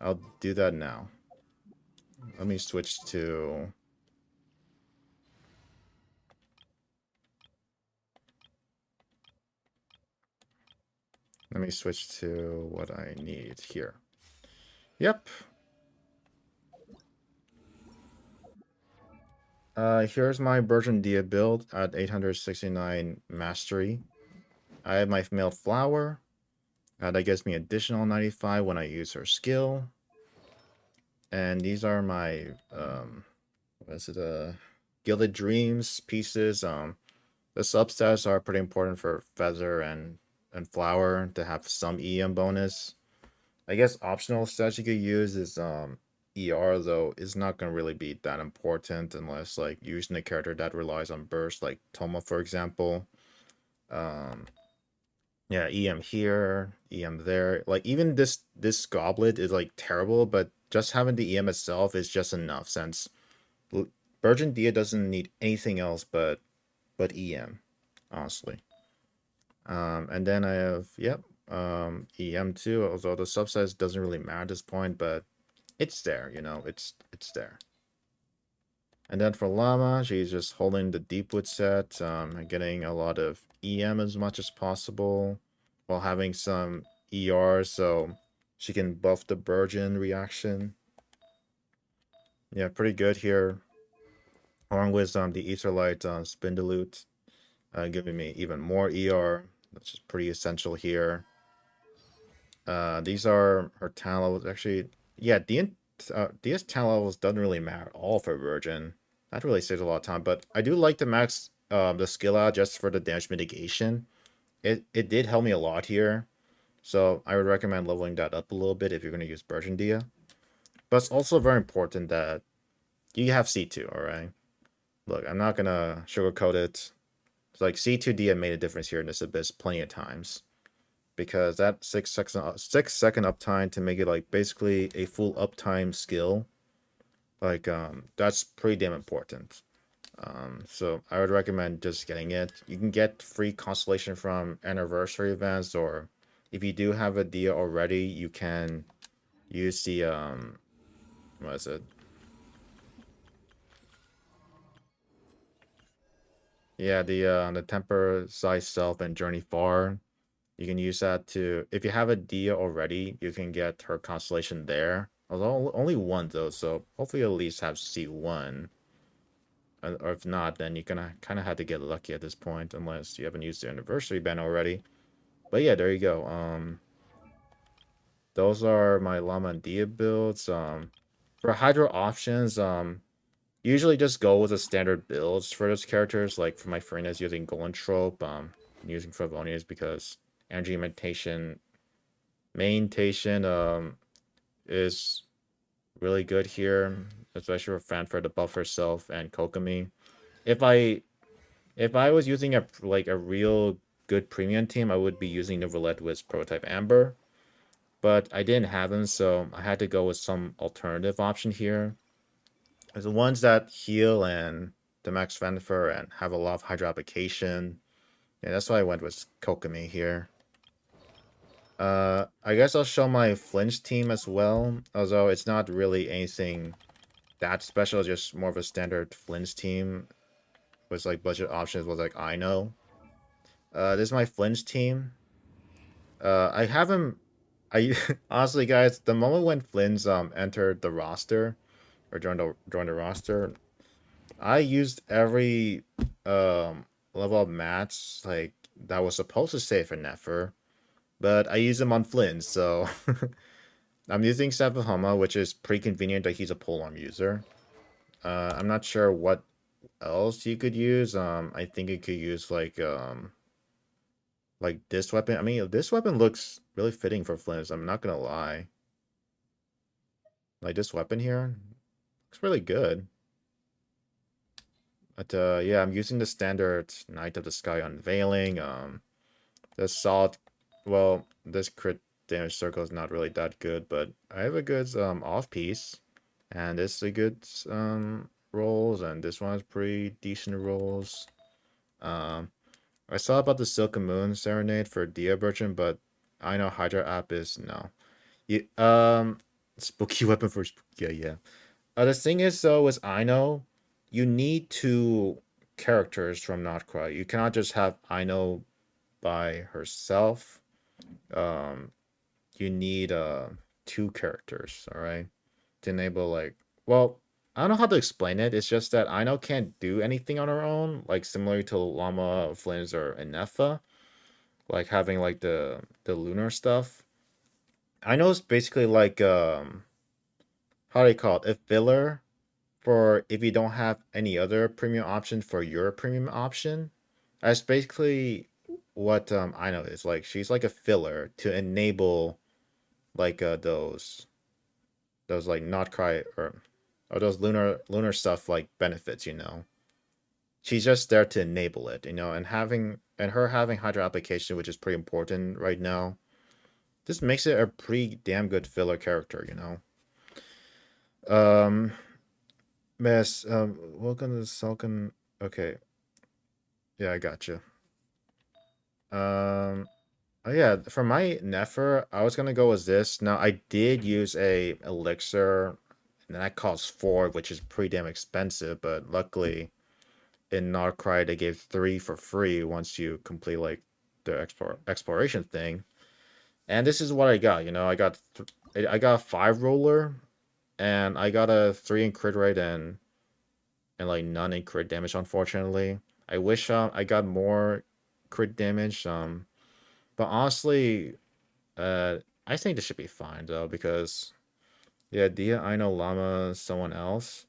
I'll do that now. Let me switch to... Let me switch to what I need here. Yep. Here's my Burgeon Dehya build at 869 mastery. I have my female flower. That gives me additional 95 when I use her skill. And these are my what is it? Gilded Dreams pieces. The substats are pretty important for Feather and Flower to have some EM bonus. I guess optional stats you could use is ER, though is not gonna really be that important unless like using a character that relies on burst, like Toma for example. Um yeah, EM here, EM there. Like even this goblet is like terrible, but just having the EM itself is just enough since Virgin Dia doesn't need anything else but EM, honestly. And then I have EM2, although the subsize doesn't really matter at this point, but it's there, you know, it's there. And then for Llama, she's just holding the Deepwood set, and getting a lot of EM as much as possible, while having some ER, so she can buff the Burgeon reaction. Yeah, pretty good here. Along with the Etherlight Spindalute, giving me even more ER, which is pretty essential here. These are her talent levels. Actually, yeah, DS talent levels doesn't really matter at all for Virgin. That really saves a lot of time, but I do like to max the skill out just for the damage mitigation. It did help me a lot here, so I would recommend leveling that up a little bit if you're going to use Virgin Dia. But it's also very important that you have C2, alright? Look, I'm not going to sugarcoat it. It's like C2 Dia made a difference here in this Abyss plenty of times. Because that 6-second uptime to make it like basically a full uptime skill, like that's pretty damn important. So I would recommend just getting it. You can get free constellation from anniversary events, or if you do have a Dia already, you can use the what is it? Yeah, the Temper Size Self and Journey Far. You can use that to, if you have a Dia already, you can get her constellation there. Although only one though, so hopefully you'll at least have C1. Or if not, then you're gonna kind of have to get lucky at this point, unless you haven't used the anniversary band already. But yeah, there you go. Those are my Llama and Dia builds. For Hydro options, usually just go with the standard builds for those characters. Like for my Farinas using Golden Trope, I'm using Favonias because energy maintation is really good here, especially for Fanfare to buff herself and Kokomi. If I was using a real good premium team, I would be using the Roulette with Prototype Amber, but I didn't have them, so I had to go with some alternative option here. There's the ones that heal and the max Fanfare and have a lot of Hydro application. Yeah, that's why I went with Kokomi here. I guess I'll show my Flins team as well, although it's not really anything that special, just more of a standard Flins team with like budget options with like I know. This is my Flins team. I haven't I honestly guys, the moment when Flins entered the roster or joined the roster, I used every level of mats like that was supposed to save for Nefer. But I use him on Flynn, so I'm using Sapahoma, which is pretty convenient that he's a polearm user. I'm not sure what else you could use. I think you could use like this weapon. I mean, this weapon looks really fitting for Flynn. I'm not gonna lie. Like this weapon here looks really good. But yeah, I'm using the standard Knight of the Sky Unveiling. The salt. Well, this crit damage circle is not really that good, but I have a good off piece, and this is a good rolls, and this one has pretty decent rolls. I saw about the Silken Moon Serenade for Dia Merchant, but I know Hydra app is no. You, spooky weapon for yeah. The thing is though, with Ino, you need two characters from Notcry. You cannot just have Ino by herself. um, you need two characters, all right, to enable like, well, I don't know how to explain it. It's just that Ino can't do anything on her own, like similar to Llama, Flins, or Enefa, like having like the lunar stuff. I know it's basically like how do you call it? A filler for if you don't have any other premium option for your premium option. That's basically what I know is like. She's like a filler to enable like those like not cry or those lunar stuff like benefits, you know. She's just there to enable it, you know, and her having hydro application, which is pretty important right now. This makes it a pretty damn good filler character, you know. Um, Miss, welcome to Sulkin. Okay, yeah, I got you. Oh yeah, for my Nefer, I was gonna go with this. Now I did use a elixir, and that costs 4, which is pretty damn expensive. But luckily, in Narcry, they gave 3 for free once you complete like the exploration thing. And this is what I got. You know, I got a 5 roller, and I got a 3 in crit rate and like none in crit damage. Unfortunately, I wish I got more crit damage. But honestly, I think this should be fine though because yeah, Dia, I know Llama, someone else.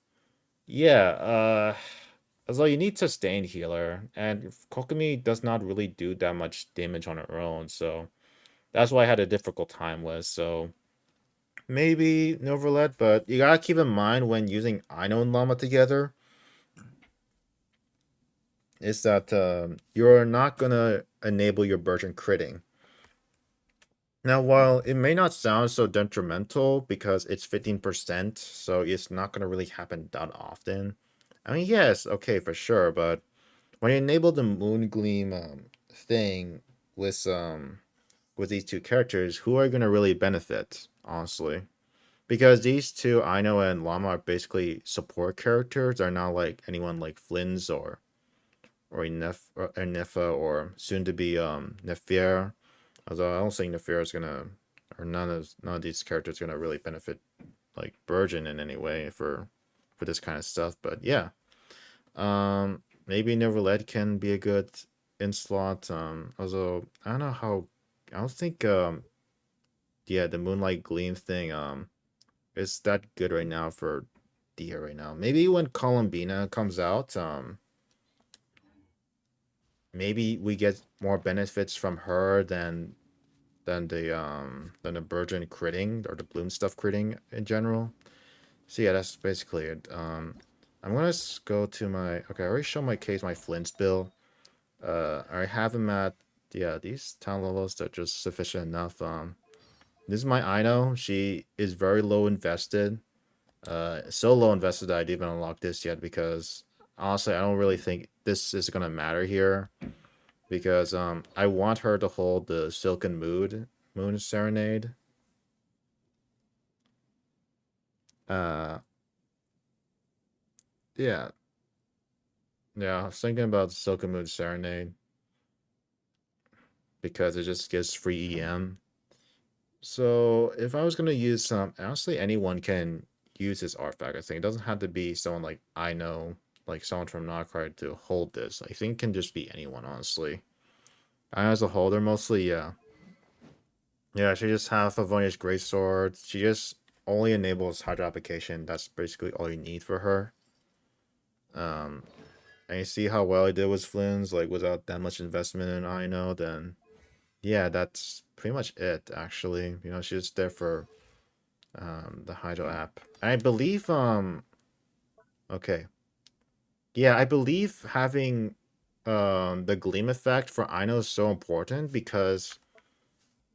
Yeah, as well, you need sustained healer, and Kokomi does not really do that much damage on her own, so that's why I had a difficult time with. So maybe Noverlet, but you gotta keep in mind when using Ino and Llama together is that you're not gonna enable your burgeon critting. Now, while it may not sound so detrimental because it's 15%, so it's not going to really happen that often. I mean, yes, okay, for sure, but when you enable the Moon Gleam thing with these two characters, who are going to really benefit, honestly? Because these two, Aino and Llama, are basically support characters. They're not like anyone like Flins or Nefa or soon to be Nefier. Although I don't think Nefer is gonna, or none of these characters are gonna really benefit like Burgeon in any way for this kind of stuff. But yeah, maybe Neverlet can be a good in slot. Although I don't know how, I don't think yeah, the Moonlight Gleam thing is that good right now for Dia right now. Maybe when Columbina comes out, maybe we get more benefits from her than the Burgeon critting or the Bloom stuff critting in general. So yeah, that's basically it. I'm gonna go to my okay. I already showed my case, my Flint's bill. I have him at yeah these town levels. They're just sufficient enough. This is my Ino. She is very low invested. So low invested that I didn't even unlock this yet because honestly, I don't really think this is gonna matter here because I want her to hold the Silken Moon Serenade. Uh, yeah, yeah. I was thinking about Silken Moon Serenade because it just gives free EM. So if I was gonna use some, honestly, anyone can use this artifact. I think it doesn't have to be someone like I know, like someone from Knockhard to hold this. I think it can just be anyone, honestly. I as a holder mostly, yeah. Yeah, she just have Favonia's Greatsword. She just only enables Hydra application. That's basically all you need for her. Um, and you see how well I did with Flins, like without that much investment in Ino, then yeah, that's pretty much it, actually. You know, she's there for the Hydro app. I believe okay. Yeah, I believe having the Gleam effect for Ino is so important because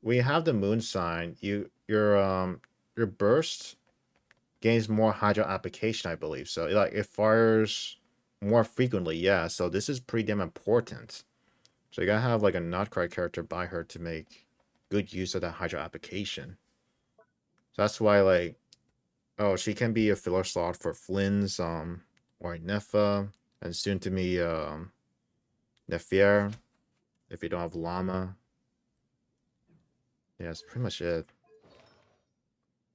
when you have the moon sign, your burst gains more hydro application, I believe. So like it fires more frequently, yeah. So this is pretty damn important. So you gotta have like a Notcry character by her to make good use of that hydro application. So that's why like oh she can be a filler slot for Flins, or Nefa, and soon to be Nefier if you don't have Llama. Yeah, that's pretty much it.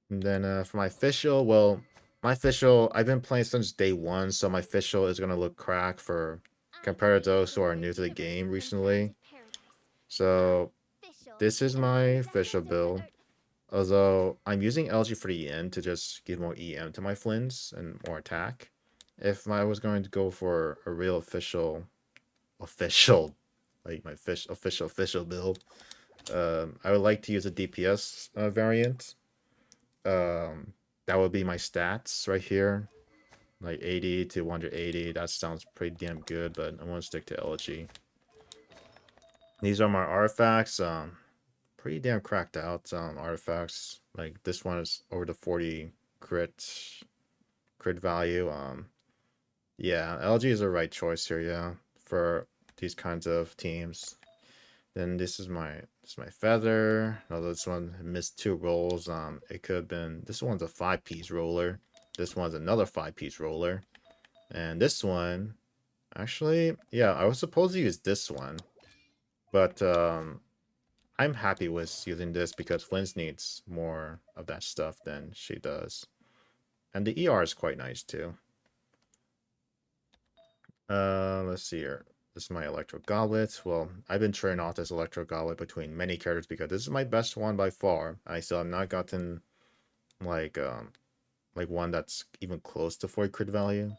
And then for my official, well, my official, I've been playing since day one, so my official is gonna look cracked for compared to those who are new to the game recently. So this is my official build. Although I'm using LG for the end to just give more EM to my Flins and more attack. If I was going to go for a real official, like my official build, I would like to use a DPS variant. That would be my stats right here, like 80 to 180. That sounds pretty damn good, but I want to stick to LG. These are my artifacts. Pretty damn cracked out artifacts. Like this one is over the 40 crit value. Yeah, LG is the right choice here. Yeah, for these kinds of teams. Then this is my feather. Now this one missed 2 rolls. It could have been, this one's a 5-piece roller. This one's another 5-piece roller. And this one, actually, yeah, I was supposed to use this one, but I'm happy with using this because Flins needs more of that stuff than she does. And the ER is quite nice too. Let's see here. This is my Electro Goblet. Well, I've been trading off this Electro Goblet between many characters because this is my best one by far. I still have not gotten like one that's even close to 40 crit value.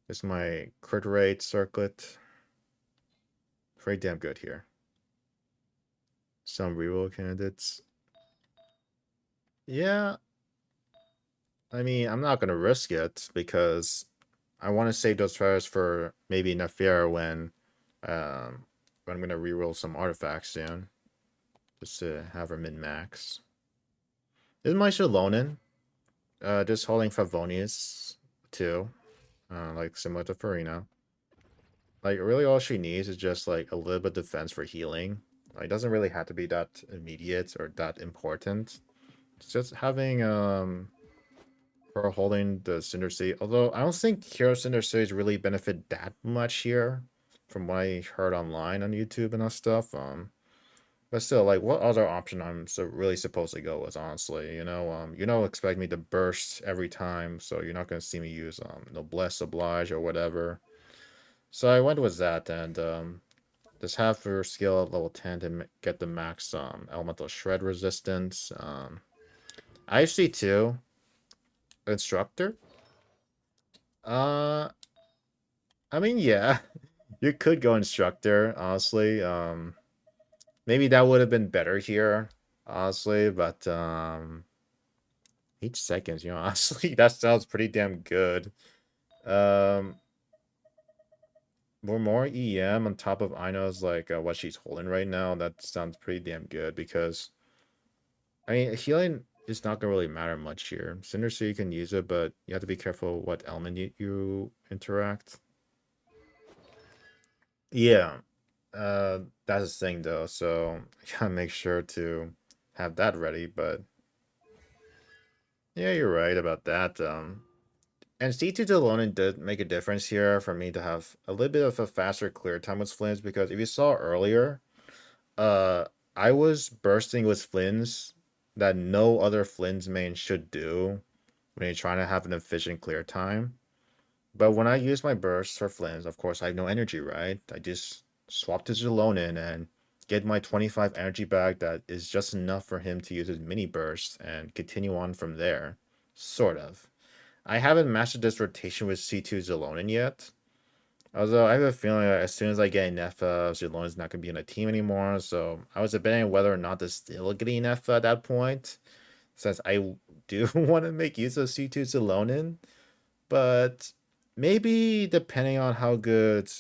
This is my crit rate circlet. Pretty damn good here. Some reroll candidates. Yeah. I mean, I'm not gonna risk it because I want to save those tries for maybe Nefera when I'm gonna reroll some artifacts soon, just to have her min max. This is my Shalonin, just holding Favonius too, like similar to Farina. Like really, all she needs is just like a little bit of defense for healing. Like, it doesn't really have to be that immediate or that important. It's just having for holding the Cinder City. Although I don't think Hero Cinder Cities really benefit that much here, from what I heard online on YouTube and that stuff. But still, like, what other option I'm really supposed to go with? Honestly, you don't expect me to burst every time, so you're not gonna see me use Noblesse Oblige or whatever. So I went with that, and just have her skill at level 10 to get the max elemental shred resistance. IC2 instructor. I mean, yeah, you could go instructor, honestly. Maybe that would have been better here, honestly, but 8 seconds, honestly, that sounds pretty damn good. Um, more EM on top of Ino's like what she's holding right now. That sounds pretty damn good because I mean healing is not gonna really matter much here. Cinder Sea you can use it, but you have to be careful what element you interact. Yeah, that's the thing though. So I gotta make sure to have that ready. But yeah, you're right about that. And C2 to Lonin did make a difference here for me to have a little bit of a faster clear time with Flins because if you saw earlier, uh, I was bursting with Flins that no other Flins main should do when you're trying to have an efficient clear time. But when I use my burst for Flins, of course I have no energy, right? I just swap to Zalonin and get my 25 energy back that is just enough for him to use his mini burst and continue on from there. Sort of. I haven't mastered this rotation with C2 Zalonin yet. Although I have a feeling that as soon as I get Nefa, Zalonin's not going to be on a team anymore. So I was debating whether or not to still get Nefa at that point. Since I do want to make use of C2 Zalonin. But maybe depending on how good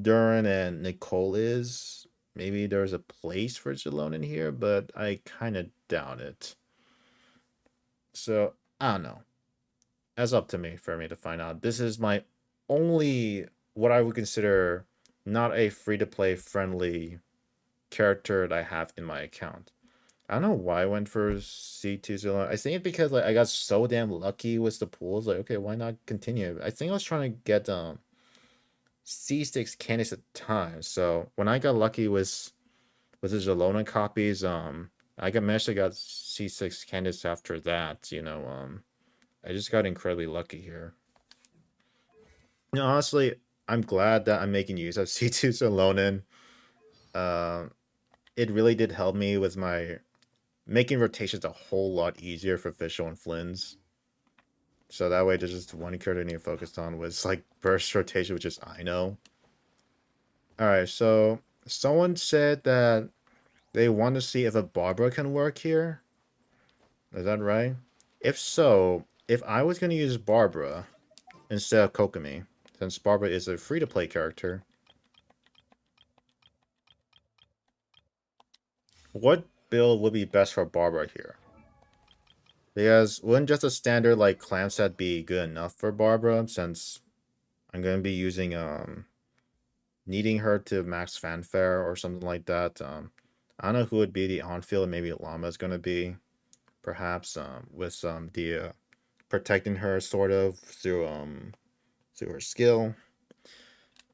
Duran and Nicole is, maybe there's a place for Zalonin here. But I kind of doubt it. So I don't know. That's up to me for me to find out. This is my only what I would consider not a free-to-play friendly character that I have in my account. I don't know why I went for C2 Zillion. I think it's because like I got so damn lucky with the pools. Like, okay, why not continue? I think I was trying to get C6 candidates at times. So when I got lucky with the Zalona copies, I got managed to got C6 candidates after that, I just got incredibly lucky here. Honestly, I'm glad that I'm making use of C2 Salonin. Uh, it really did help me with my making rotations a whole lot easier for Fischl and Flins. So that way, there's just one character I need to focus on was like burst rotation, which is I know. Alright, so someone said that they want to see if a Barbara can work here. Is that right? If so, if I was going to use Barbara instead of Kokomi, since Barbara is a free-to-play character, what build would be best for Barbara here? Because wouldn't just a standard like clam set be good enough for Barbara, since I'm going to be using needing her to max fanfare or something like that. I don't know who would be the on-field. Maybe Llama is going to be, perhaps, with the protecting her sort of through her skill.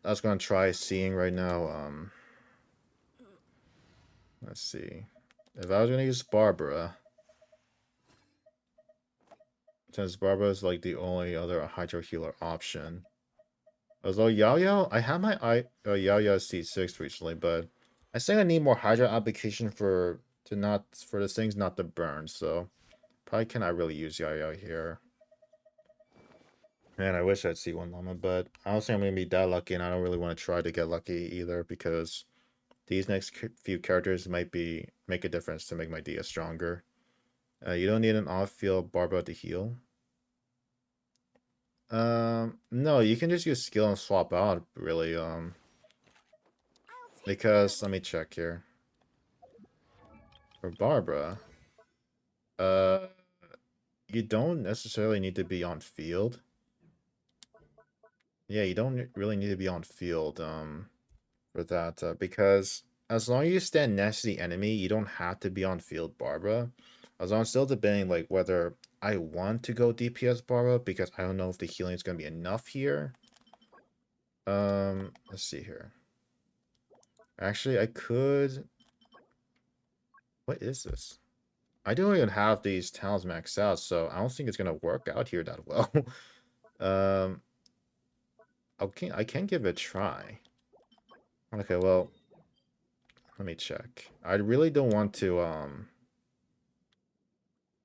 I was going to try seeing right now. Let's see. If I was going to use Barbara, since Barbara is like the only other Hydro Healer option. Although Yao, I have my Yao C6 recently, but I think I need more Hydro application for the things not to burn, so probably cannot really use Yao here. Man, I wish I'd see one Llama, but I don't think I'm gonna be that lucky, and I don't really want to try to get lucky either because these next few characters might make a difference to make my Dehya stronger. You don't need an off-field Barbara to heal. No, you can just use skill and swap out, really, because, let me check here. For Barbara, uh, you don't necessarily need to be on field. Yeah, you don't really need to be on field, for that, because as long as you stand next to the enemy, you don't have to be on field Barbara. As long as I'm still debating, like, whether I want to go DPS Barbara, because I don't know if the healing is going to be enough here. Let's see here. Actually, I could... What is this? I don't even have these talents maxed out, so I don't think it's gonna work out here that well. um, okay, I can give it a try. Okay, well, let me check. I really don't want to,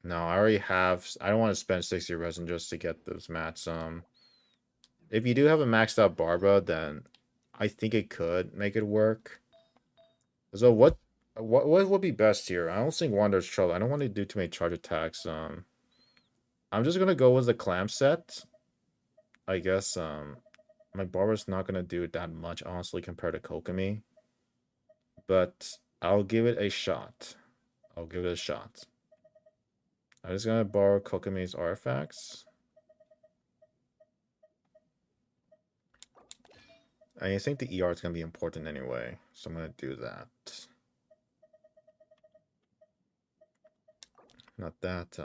no, I already have, I don't want to spend 60 resin just to get those mats. If you do have a maxed out Barbara, then I think it could make it work. So what would be best here? I don't think Wander's Trouble. I don't want to do too many charge attacks. I'm just gonna go with the clam set. I guess my Barbara's not gonna do that much honestly compared to Kokomi. But I'll give it a shot. I'll give it a shot. I'm just gonna borrow Kokomi's artifacts. I think the ER is gonna be important anyway, so I'm gonna do that. Not that,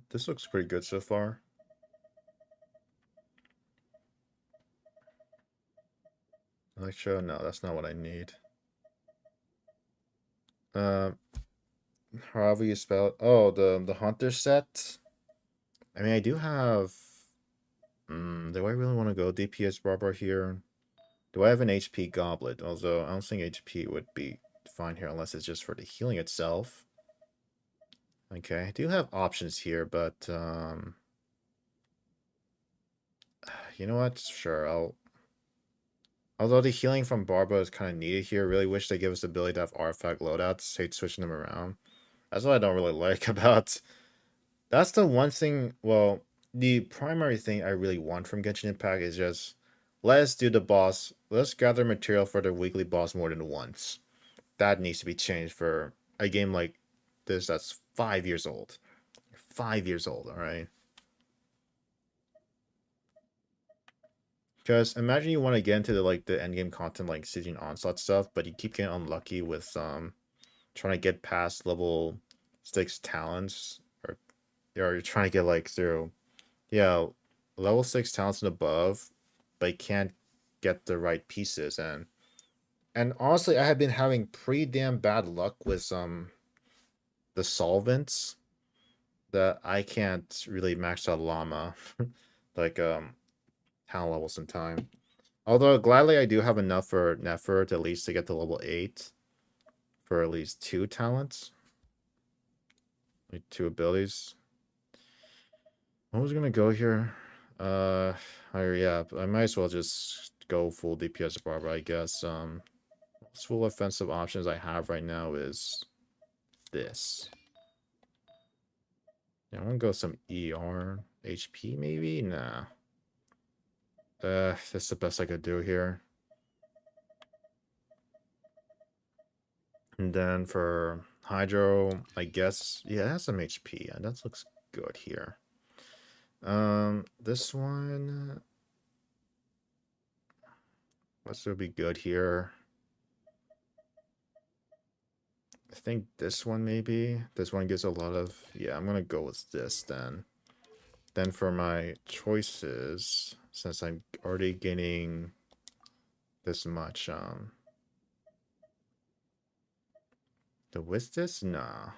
this looks pretty good so far. Electro, no, that's not what I need. However you spell it. Oh, the Hunter set. I mean, I do have... do I really want to go DPS Barbar here? Do I have an HP Goblet? Although, I don't think HP would be fine here unless it's just for the healing itself. Okay, I do have options here, but, you know what? Sure, Although the healing from Barba is kind of needed here, really wish they give us the ability to have artifact loadouts. Hate switching them around. That's what I don't really like about... That's the one thing, well, the primary thing I really want from Genshin Impact is just, let's do the boss, let's gather material for the weekly boss more than once. That needs to be changed for a game like this that's 5 years old. 5 years old, alright? Because imagine you want to get into the endgame content like Siege and Onslaught stuff, but you keep getting unlucky with trying to get past level 6 talents, or you're trying to get like through, yeah, level 6 talents and above, but you can't get the right pieces. And honestly, I have been having pretty damn bad luck with the solvents that I can't really max out llama like talent levels in time. Although gladly I do have enough for Nefer to at least to get to level 8 for at least 2 talents. Like 2 abilities. I was gonna go here. Yeah, I might as well just go full DPS Barbara, I guess. Most full offensive options I have right now is this. Yeah, I want to go some ER, HP maybe? Nah. That's the best I could do here. And then for Hydro, I guess, yeah, it has some HP. Yeah, that looks good here. This one, let's still be good here. I think this one maybe. This one gives a lot of, yeah, I'm gonna go with this then. Then for my choices, since I'm already getting this much, the with this? Nah.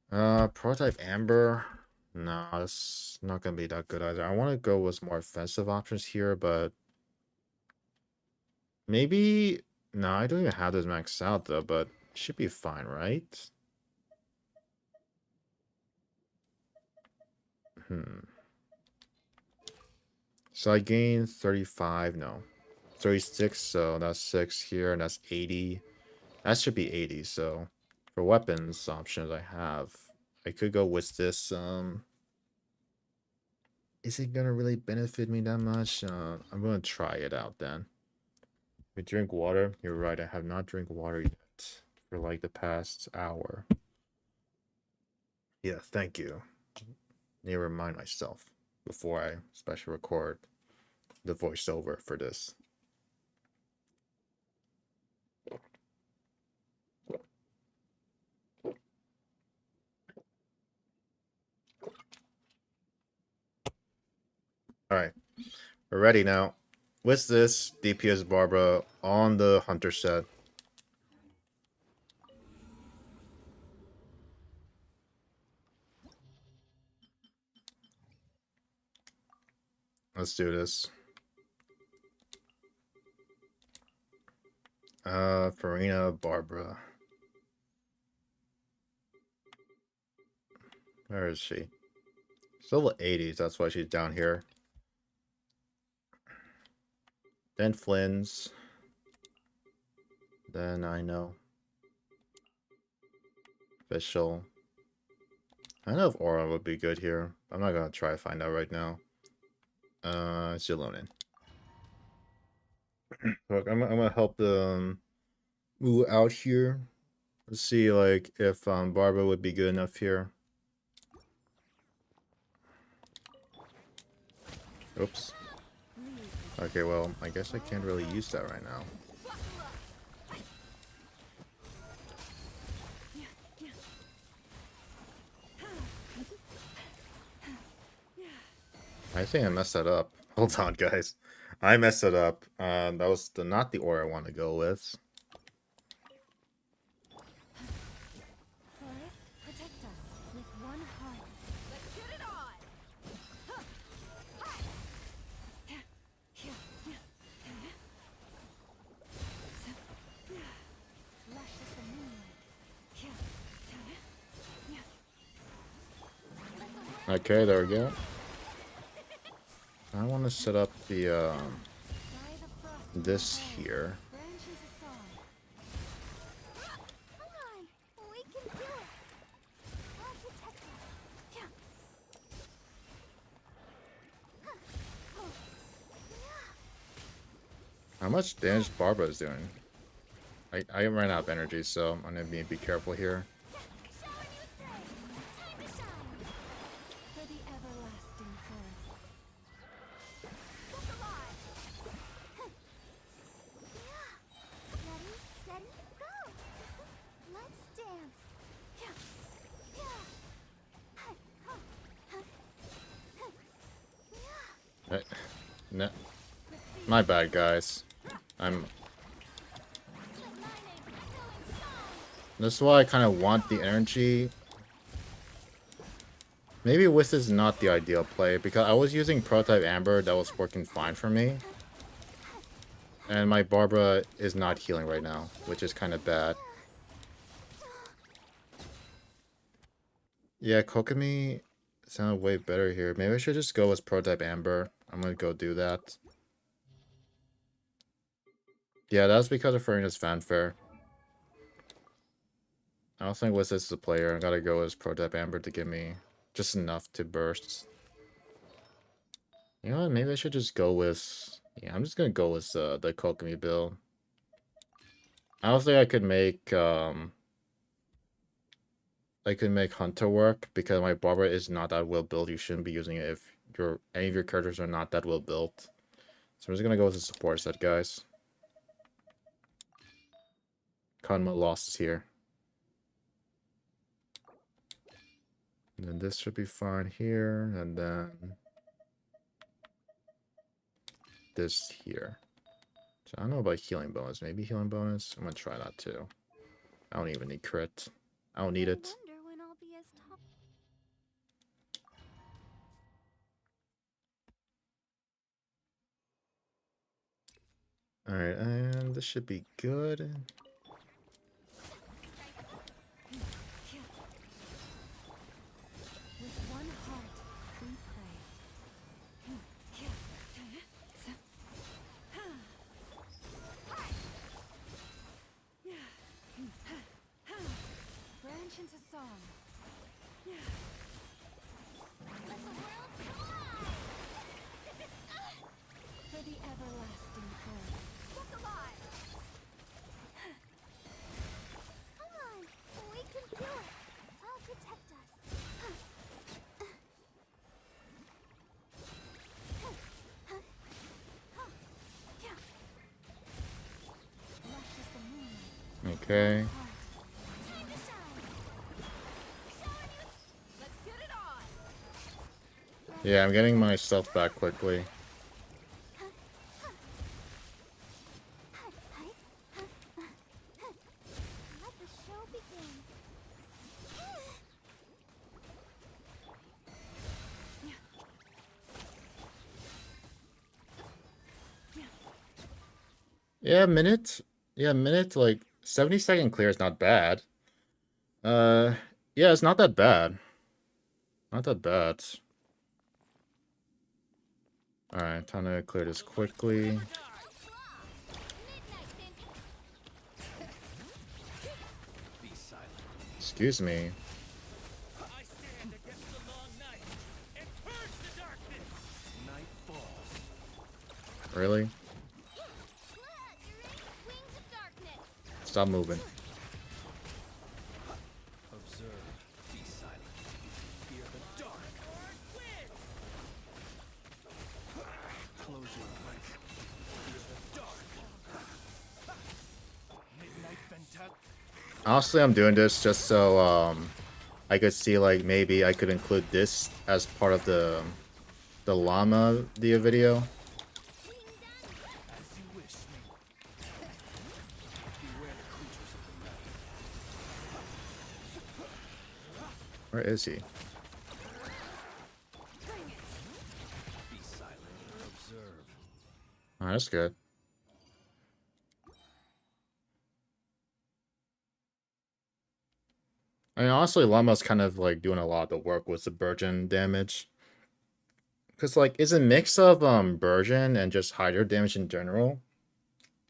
Prototype Amber. No, it's not gonna be that good either. I want to go with more offensive options here, but maybe no, I don't even have this maxed out though, but it should be fine, right? So I gained 35, no. 36, so that's 6 here, and that's 80. That should be 80, so for weapons options I have, I could go with this. Is it gonna really benefit me that much? I'm gonna try it out then. We drink water. You're right, I have not drank water yet for like the past hour. Yeah, thank you. Need to remind myself before I special record the voiceover for this. Alright, we're ready now. With this, DPS Barbara on the Hunter set. Let's do this. Farina Barbara. Where is she? Still at 80s, that's why she's down here. Then Flins. Then I know. Official. I know if Aura would be good here. I'm not gonna try to find out right now. Zilonin. Look, I'm gonna help them move out here. Let's see, like, if Barbara would be good enough here. Oops. Okay, well, I guess I can't really use that right now. I think I messed that up. Hold on, guys. I messed it up. That was not the aura I want to go with. Protect us with one heart. Let's get it on. Okay, there we go. I want to set up the this here. Come on, we can do it. Protect us. How much damage Barbara is doing? I ran out of energy, so I'm gonna be careful here. For the everlasting forest. Ready, steady, go! Let's dance. No. My bad, guys. This is why I kind of want the energy. Maybe Wisp is not the ideal play, because I was using Prototype Amber that was working fine for me. And my Barbara is not healing right now, which is kind of bad. Yeah, Kokomi sounded way better here. Maybe I should just go with Prototype Amber. I'm gonna go do that. Yeah, that's because of Farina's fanfare. I don't think Wisp is the player. I gotta go with Prototype Amber to give me just enough to burst. You know what? Maybe I should just go with... Yeah, I'm just gonna go with the Kokomi build. I don't think I could make Hunter work because my Barbara is not that well built. You shouldn't be using it if any of your characters are not that well built. So I'm just gonna go with the support set, guys. Kanma losses here. And then this should be fine here, and then this here. So I don't know about healing bonus. Maybe healing bonus? I'm gonna try that too. I don't even need crit. I don't need it. I wonder when I'll be as top. Alright, and this should be good. With one heart, we pray. Branch into song. Let the world collide! For the everlasting good. Look alive! Come on, we can do it. I'll protect us. Lush as the moon. Okay. Time to shine. Showing you. Let's get it on. Yeah, I'm getting my stuff back quickly. Let the show begin. Yeah, minute. Yeah, minute, like, 70-second clear is not bad. Yeah, it's not that bad. Not that bad. Alright, time to clear this quickly. Be silent. Excuse me. I stand against the long night and purge the darkness. Night falls. Really? Wings of darkness. Stop moving. Observe. Be silent. Fear the dark. Close your eyes. Fear the dark. Midnight Ventet. Honestly, I'm doing this just so I could see, like, maybe I could include this as part of the llama video. As you wish. Beware the creatures of the night. Where is he? Be silent. Observe. Oh, that's good. I mean, honestly, Llama's kind of, like, doing a lot of the work with the burgeon damage. Because, like, it's a mix of burgeon and just Hydra damage in general.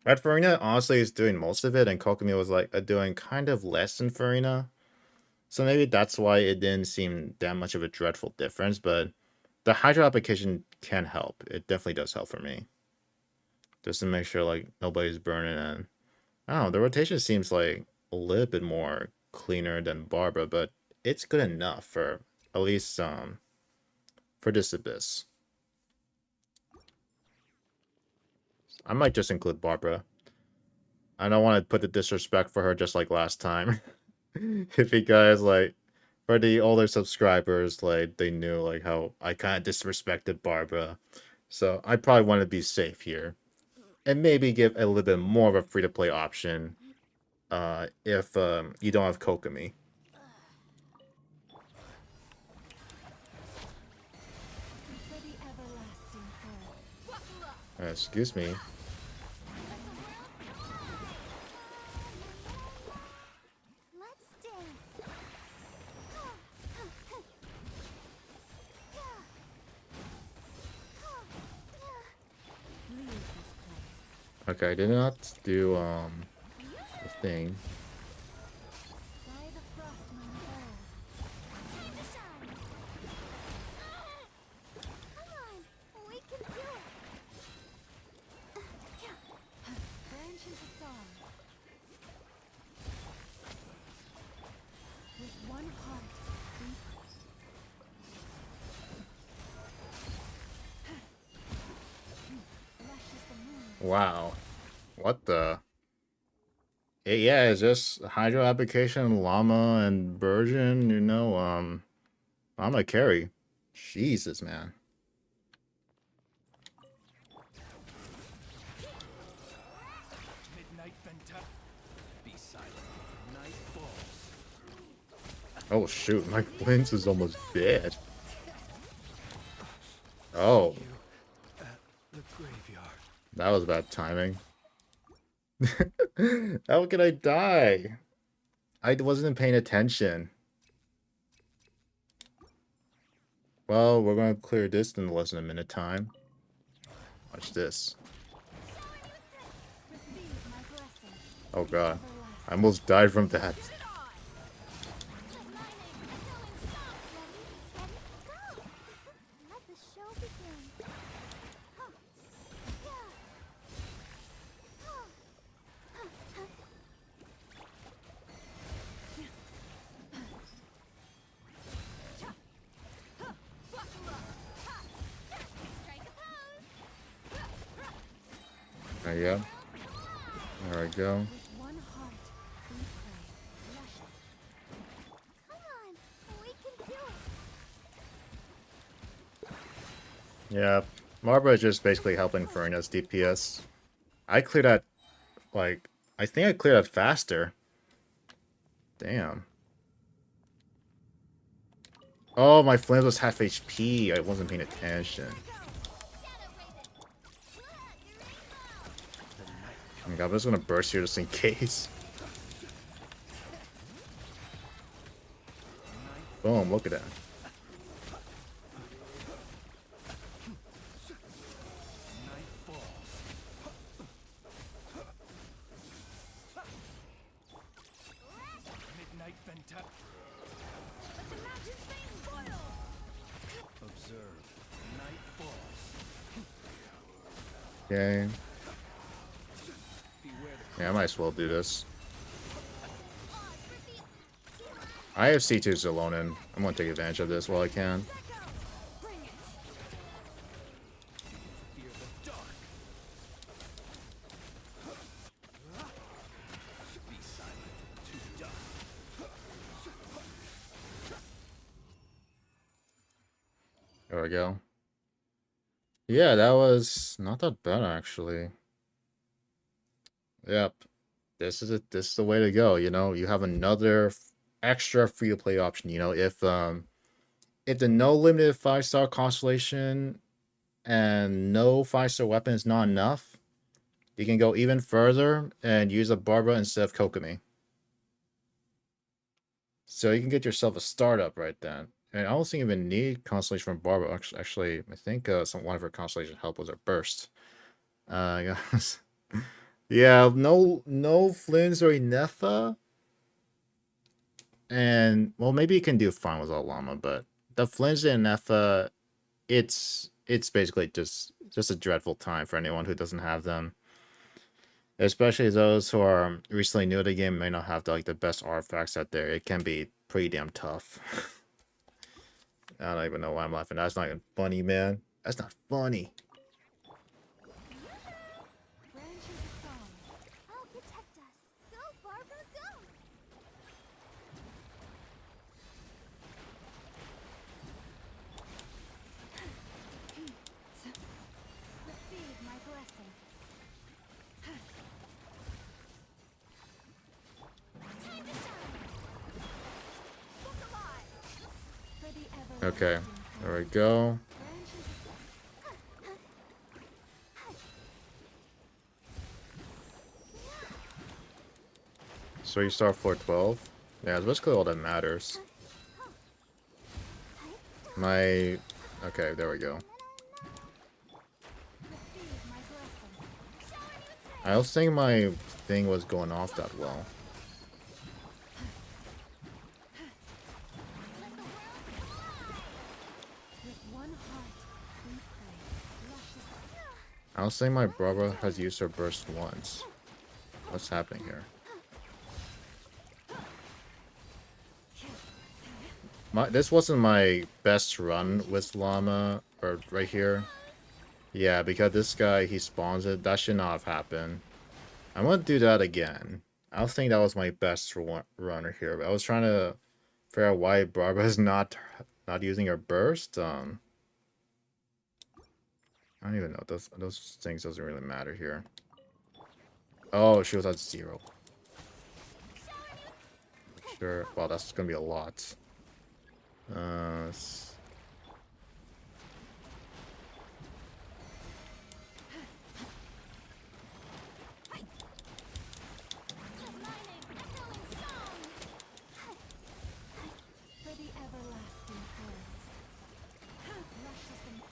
Red Farina, honestly, is doing most of it, and Kokomi was, like, doing kind of less than Farina. So maybe that's why it didn't seem that much of a dreadful difference, but the Hydra application can help. It definitely does help for me. Just to make sure, like, nobody's burning, and I don't know, the rotation seems like a little bit more cleaner than Barbara, but it's good enough for at least for this abyss. I might just include Barbara. I don't want to put the disrespect for her just like last time. If you guys, like, for the older subscribers, like, they knew, like, how I kind of disrespected Barbara. So I probably want to be safe here. and maybe give a little bit more of a free-to-play option if you don't have Kokomi. For the everlasting herd. Excuse me. Let's dance. Leave this place. Okay, I did not do the thing. By the frost moon gold. Time to shine. Come on, we can do it. Branch into song. With one heart, we flesh is the moon. Wow. What the? Yeah, it's just Hydro application, Llama, and Burgeon, you know, I'm a carry. Jesus, man. Midnight Venta. Be silent. Night falls. Oh, shoot. My Flins is almost dead. Oh, The graveyard. that was bad timing. How could I die? I wasn't paying attention. Well, we're going to clear this in less than a minute time. Watch this. Receive my blessing. Oh, God. Everlasting. I almost died from that. Let the show begin. There you go. There we go. With one heart, we pray. Rush it. Come on, we can do it. Yeah, Marbra is just basically helping Furnace DPS. I cleared that, like, I think I cleared that faster. Damn. Oh, my Flame was half HP. I wasn't paying attention. Oh my god, I'm just gonna burst here just in case. Boom, look at that. Night falls. Midnight Venta. Observe. Night falls. Okay. Beware the Yeah, I might as well do this. I have C2s alone in. I'm gonna take advantage of this while I can. fear the dark. Be silent. To dust. There we go. Yeah, that was not that bad actually. Yep. This is it. This is the way to go, you know. You have another extra free to play option, you know, if the no limited 5-star constellation and no 5-star weapon is not enough, you can go even further and use a Barbara instead of Kokomi. So you can get yourself a startup right then. And I don't think you even need constellation from Barbara. Actually, I think one of her constellation help was a burst. Guys. Yeah, no Flins or Inetha. And well, maybe you can do fine without Llama, but the Flins and Inetha, it's basically just a dreadful time for anyone who doesn't have them. Especially those who are recently new to the game may not have the best artifacts out there. It can be pretty damn tough. I don't even know why I'm laughing. That's not even funny, man. That's not funny. Branch into song. I'll protect us. Go, Barbara, go! Receive my blessing. Okay, there we go. So you start floor 12? Yeah, that's basically all that matters. My... Okay, there we go. I was thinking my thing was going off that well. I was saying my brother has used her burst once. What's happening here? This wasn't my best run with llama, or right here. Yeah, because this guy, he spawns it. That should not have happened. I'm gonna do that again. I don't think that was my best runner here, but I was trying to figure out why Barbara is not using her burst. I don't even know. Those things doesn't really matter here. Oh, she was at 0. Sure. Wow, that's gonna be a lot.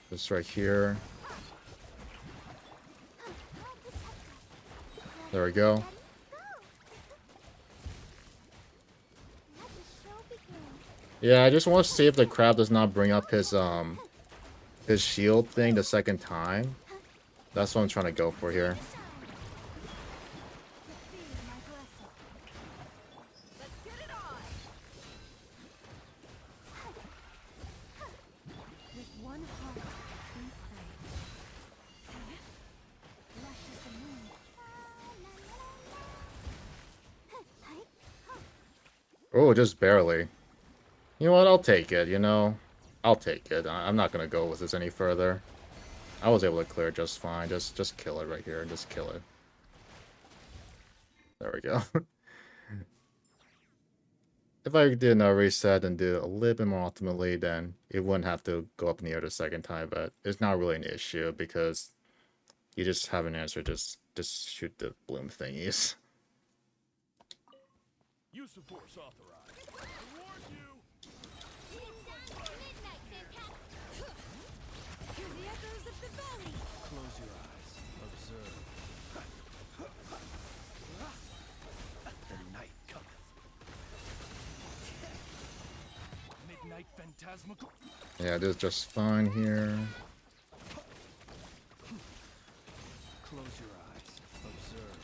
This right here. There we go. Yeah, I just want to see if the crab does not bring up his shield thing the second time. That's what I'm trying to go for here. Oh, just barely. You know what? I'll take it, you know? I'll take it. I'm not gonna go with this any further. I was able to clear it just fine. Just kill it right here. Just kill it. There we go. If I did a reset and did a little bit more optimally, then it wouldn't have to go up in the air the second time, but it's not really an issue because you just have an answer, just shoot the bloom thingies. Use of force authorized. I warn you. Close your eyes. Observe. The night cometh. Midnight phantasmical. Yeah, this is just fine here. Close your eyes. Observe.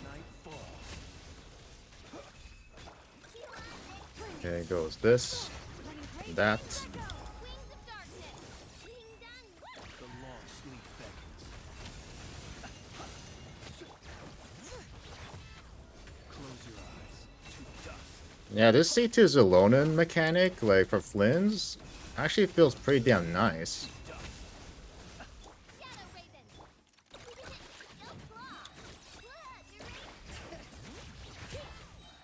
Night falls. Okay, goes this, that. The long sleep beckons. Close your eyes to dust. Yeah, this C2 Zelonin mechanic, like for Flins, actually feels pretty damn nice.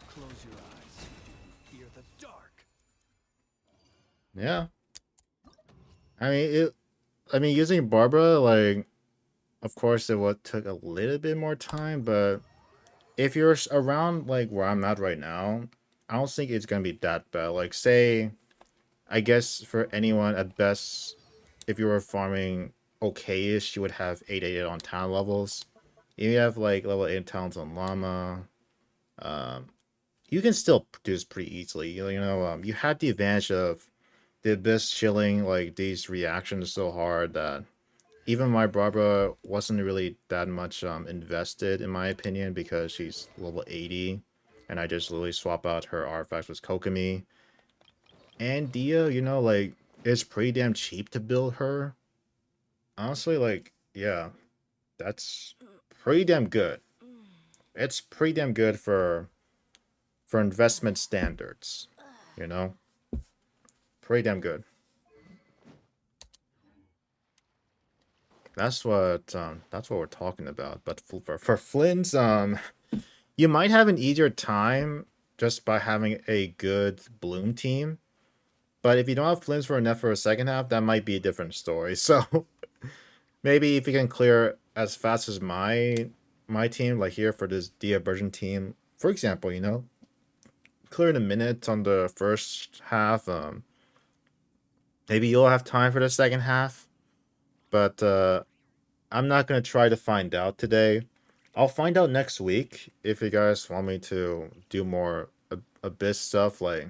Close your eyes. Fear the dark. Yeah. I mean, using Barbara, like, of course, it would took a little bit more time, but if you're around like where I'm at right now, I don't think it's gonna be that bad. Like, say, I guess for anyone at best, if you were farming okay-ish, you would have 8 on talent levels. If you have like level 8 talents on Llama, you can still produce pretty easily. You had the advantage of the Abyss chilling like these reactions so hard that even my Barbara wasn't really that much invested in my opinion because she's level 80 and I just literally swap out her artifacts with Kokomi. And Dehya, like it's pretty damn cheap to build her. Honestly, like, yeah, that's pretty damn good. It's pretty damn good for investment standards, you know? Pretty damn good. That's what we're talking about. But for Flint's, You might have an easier time just by having a good Bloom team. But if you don't have Flins for a net for a second half, that might be a different story. So maybe if you can clear as fast as my team, like here for this Dehya burgeon team, for example, you know, clear in a minute on the first half. Maybe you'll have time for the second half. But I'm not gonna try to find out today. I'll find out next week if you guys want me to do more Abyss stuff. Like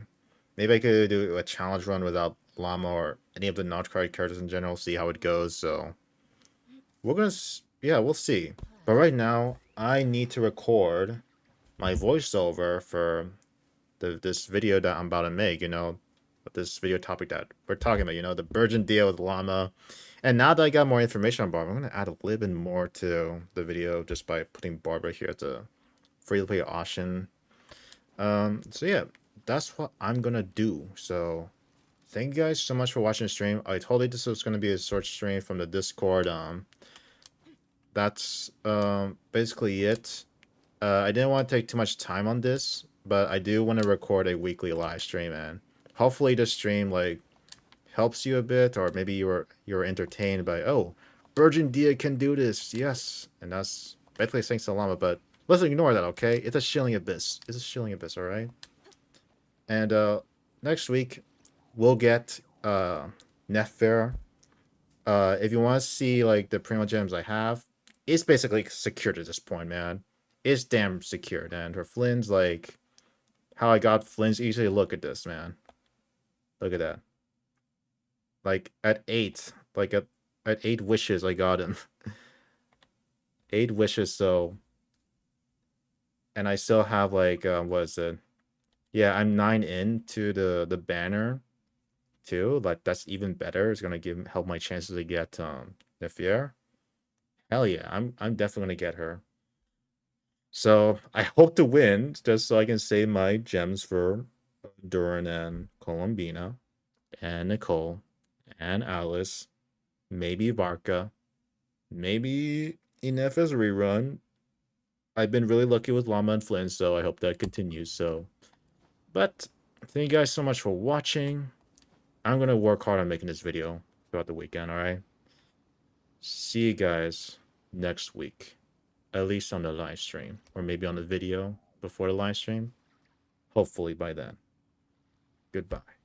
maybe I could do a challenge run without Llama or any of the non-card characters in general. See how it goes. So we're gonna, yeah, we'll see. But right now, I need to record my voiceover for this video that I'm about to make. You know, this video topic that we're talking about. You know, the burgeon deal with Llama. And now that I got more information on Barbara, I'm going to add a little bit more to the video just by putting Barbara here as a free-to-play option. So yeah, that's what I'm going to do. So thank you guys so much for watching the stream. I told you this was going to be a short stream from the Discord. That's basically it. I didn't want to take too much time on this, but I do want to record a weekly live stream, and hopefully this stream, like, helps you a bit, or maybe you're entertained by, oh, Virgin Dehya can do this, yes, and that's basically thanks to Llama. But let's ignore that, okay? It's a shilling abyss. It's a shilling abyss, all right. And next week we'll get Nephir. If you want to see like the primo gems I have, it's basically secured at this point, man. It's damn secured. And for Flins, like how I got Flins easily. Look at this, man. Look at that. Like at 8, like at 8 wishes, I got him. 8 wishes, so. And I still have like, what is it? Yeah, I'm 9 into the banner too. Like that's even better. It's gonna help my chances to get Nephir. Hell yeah, I'm definitely gonna get her. So I hope to win just so I can save my gems for Duran and Colombina and Nicole and Alice, maybe Varka, maybe Inef as a rerun. I've been really lucky with Llama and Flynn, so I hope that continues. So, but thank you guys so much for watching. I'm gonna work hard on making this video throughout the weekend. All right. See you guys next week, at least on the live stream, or maybe on the video before the live stream. Hopefully by then. Goodbye.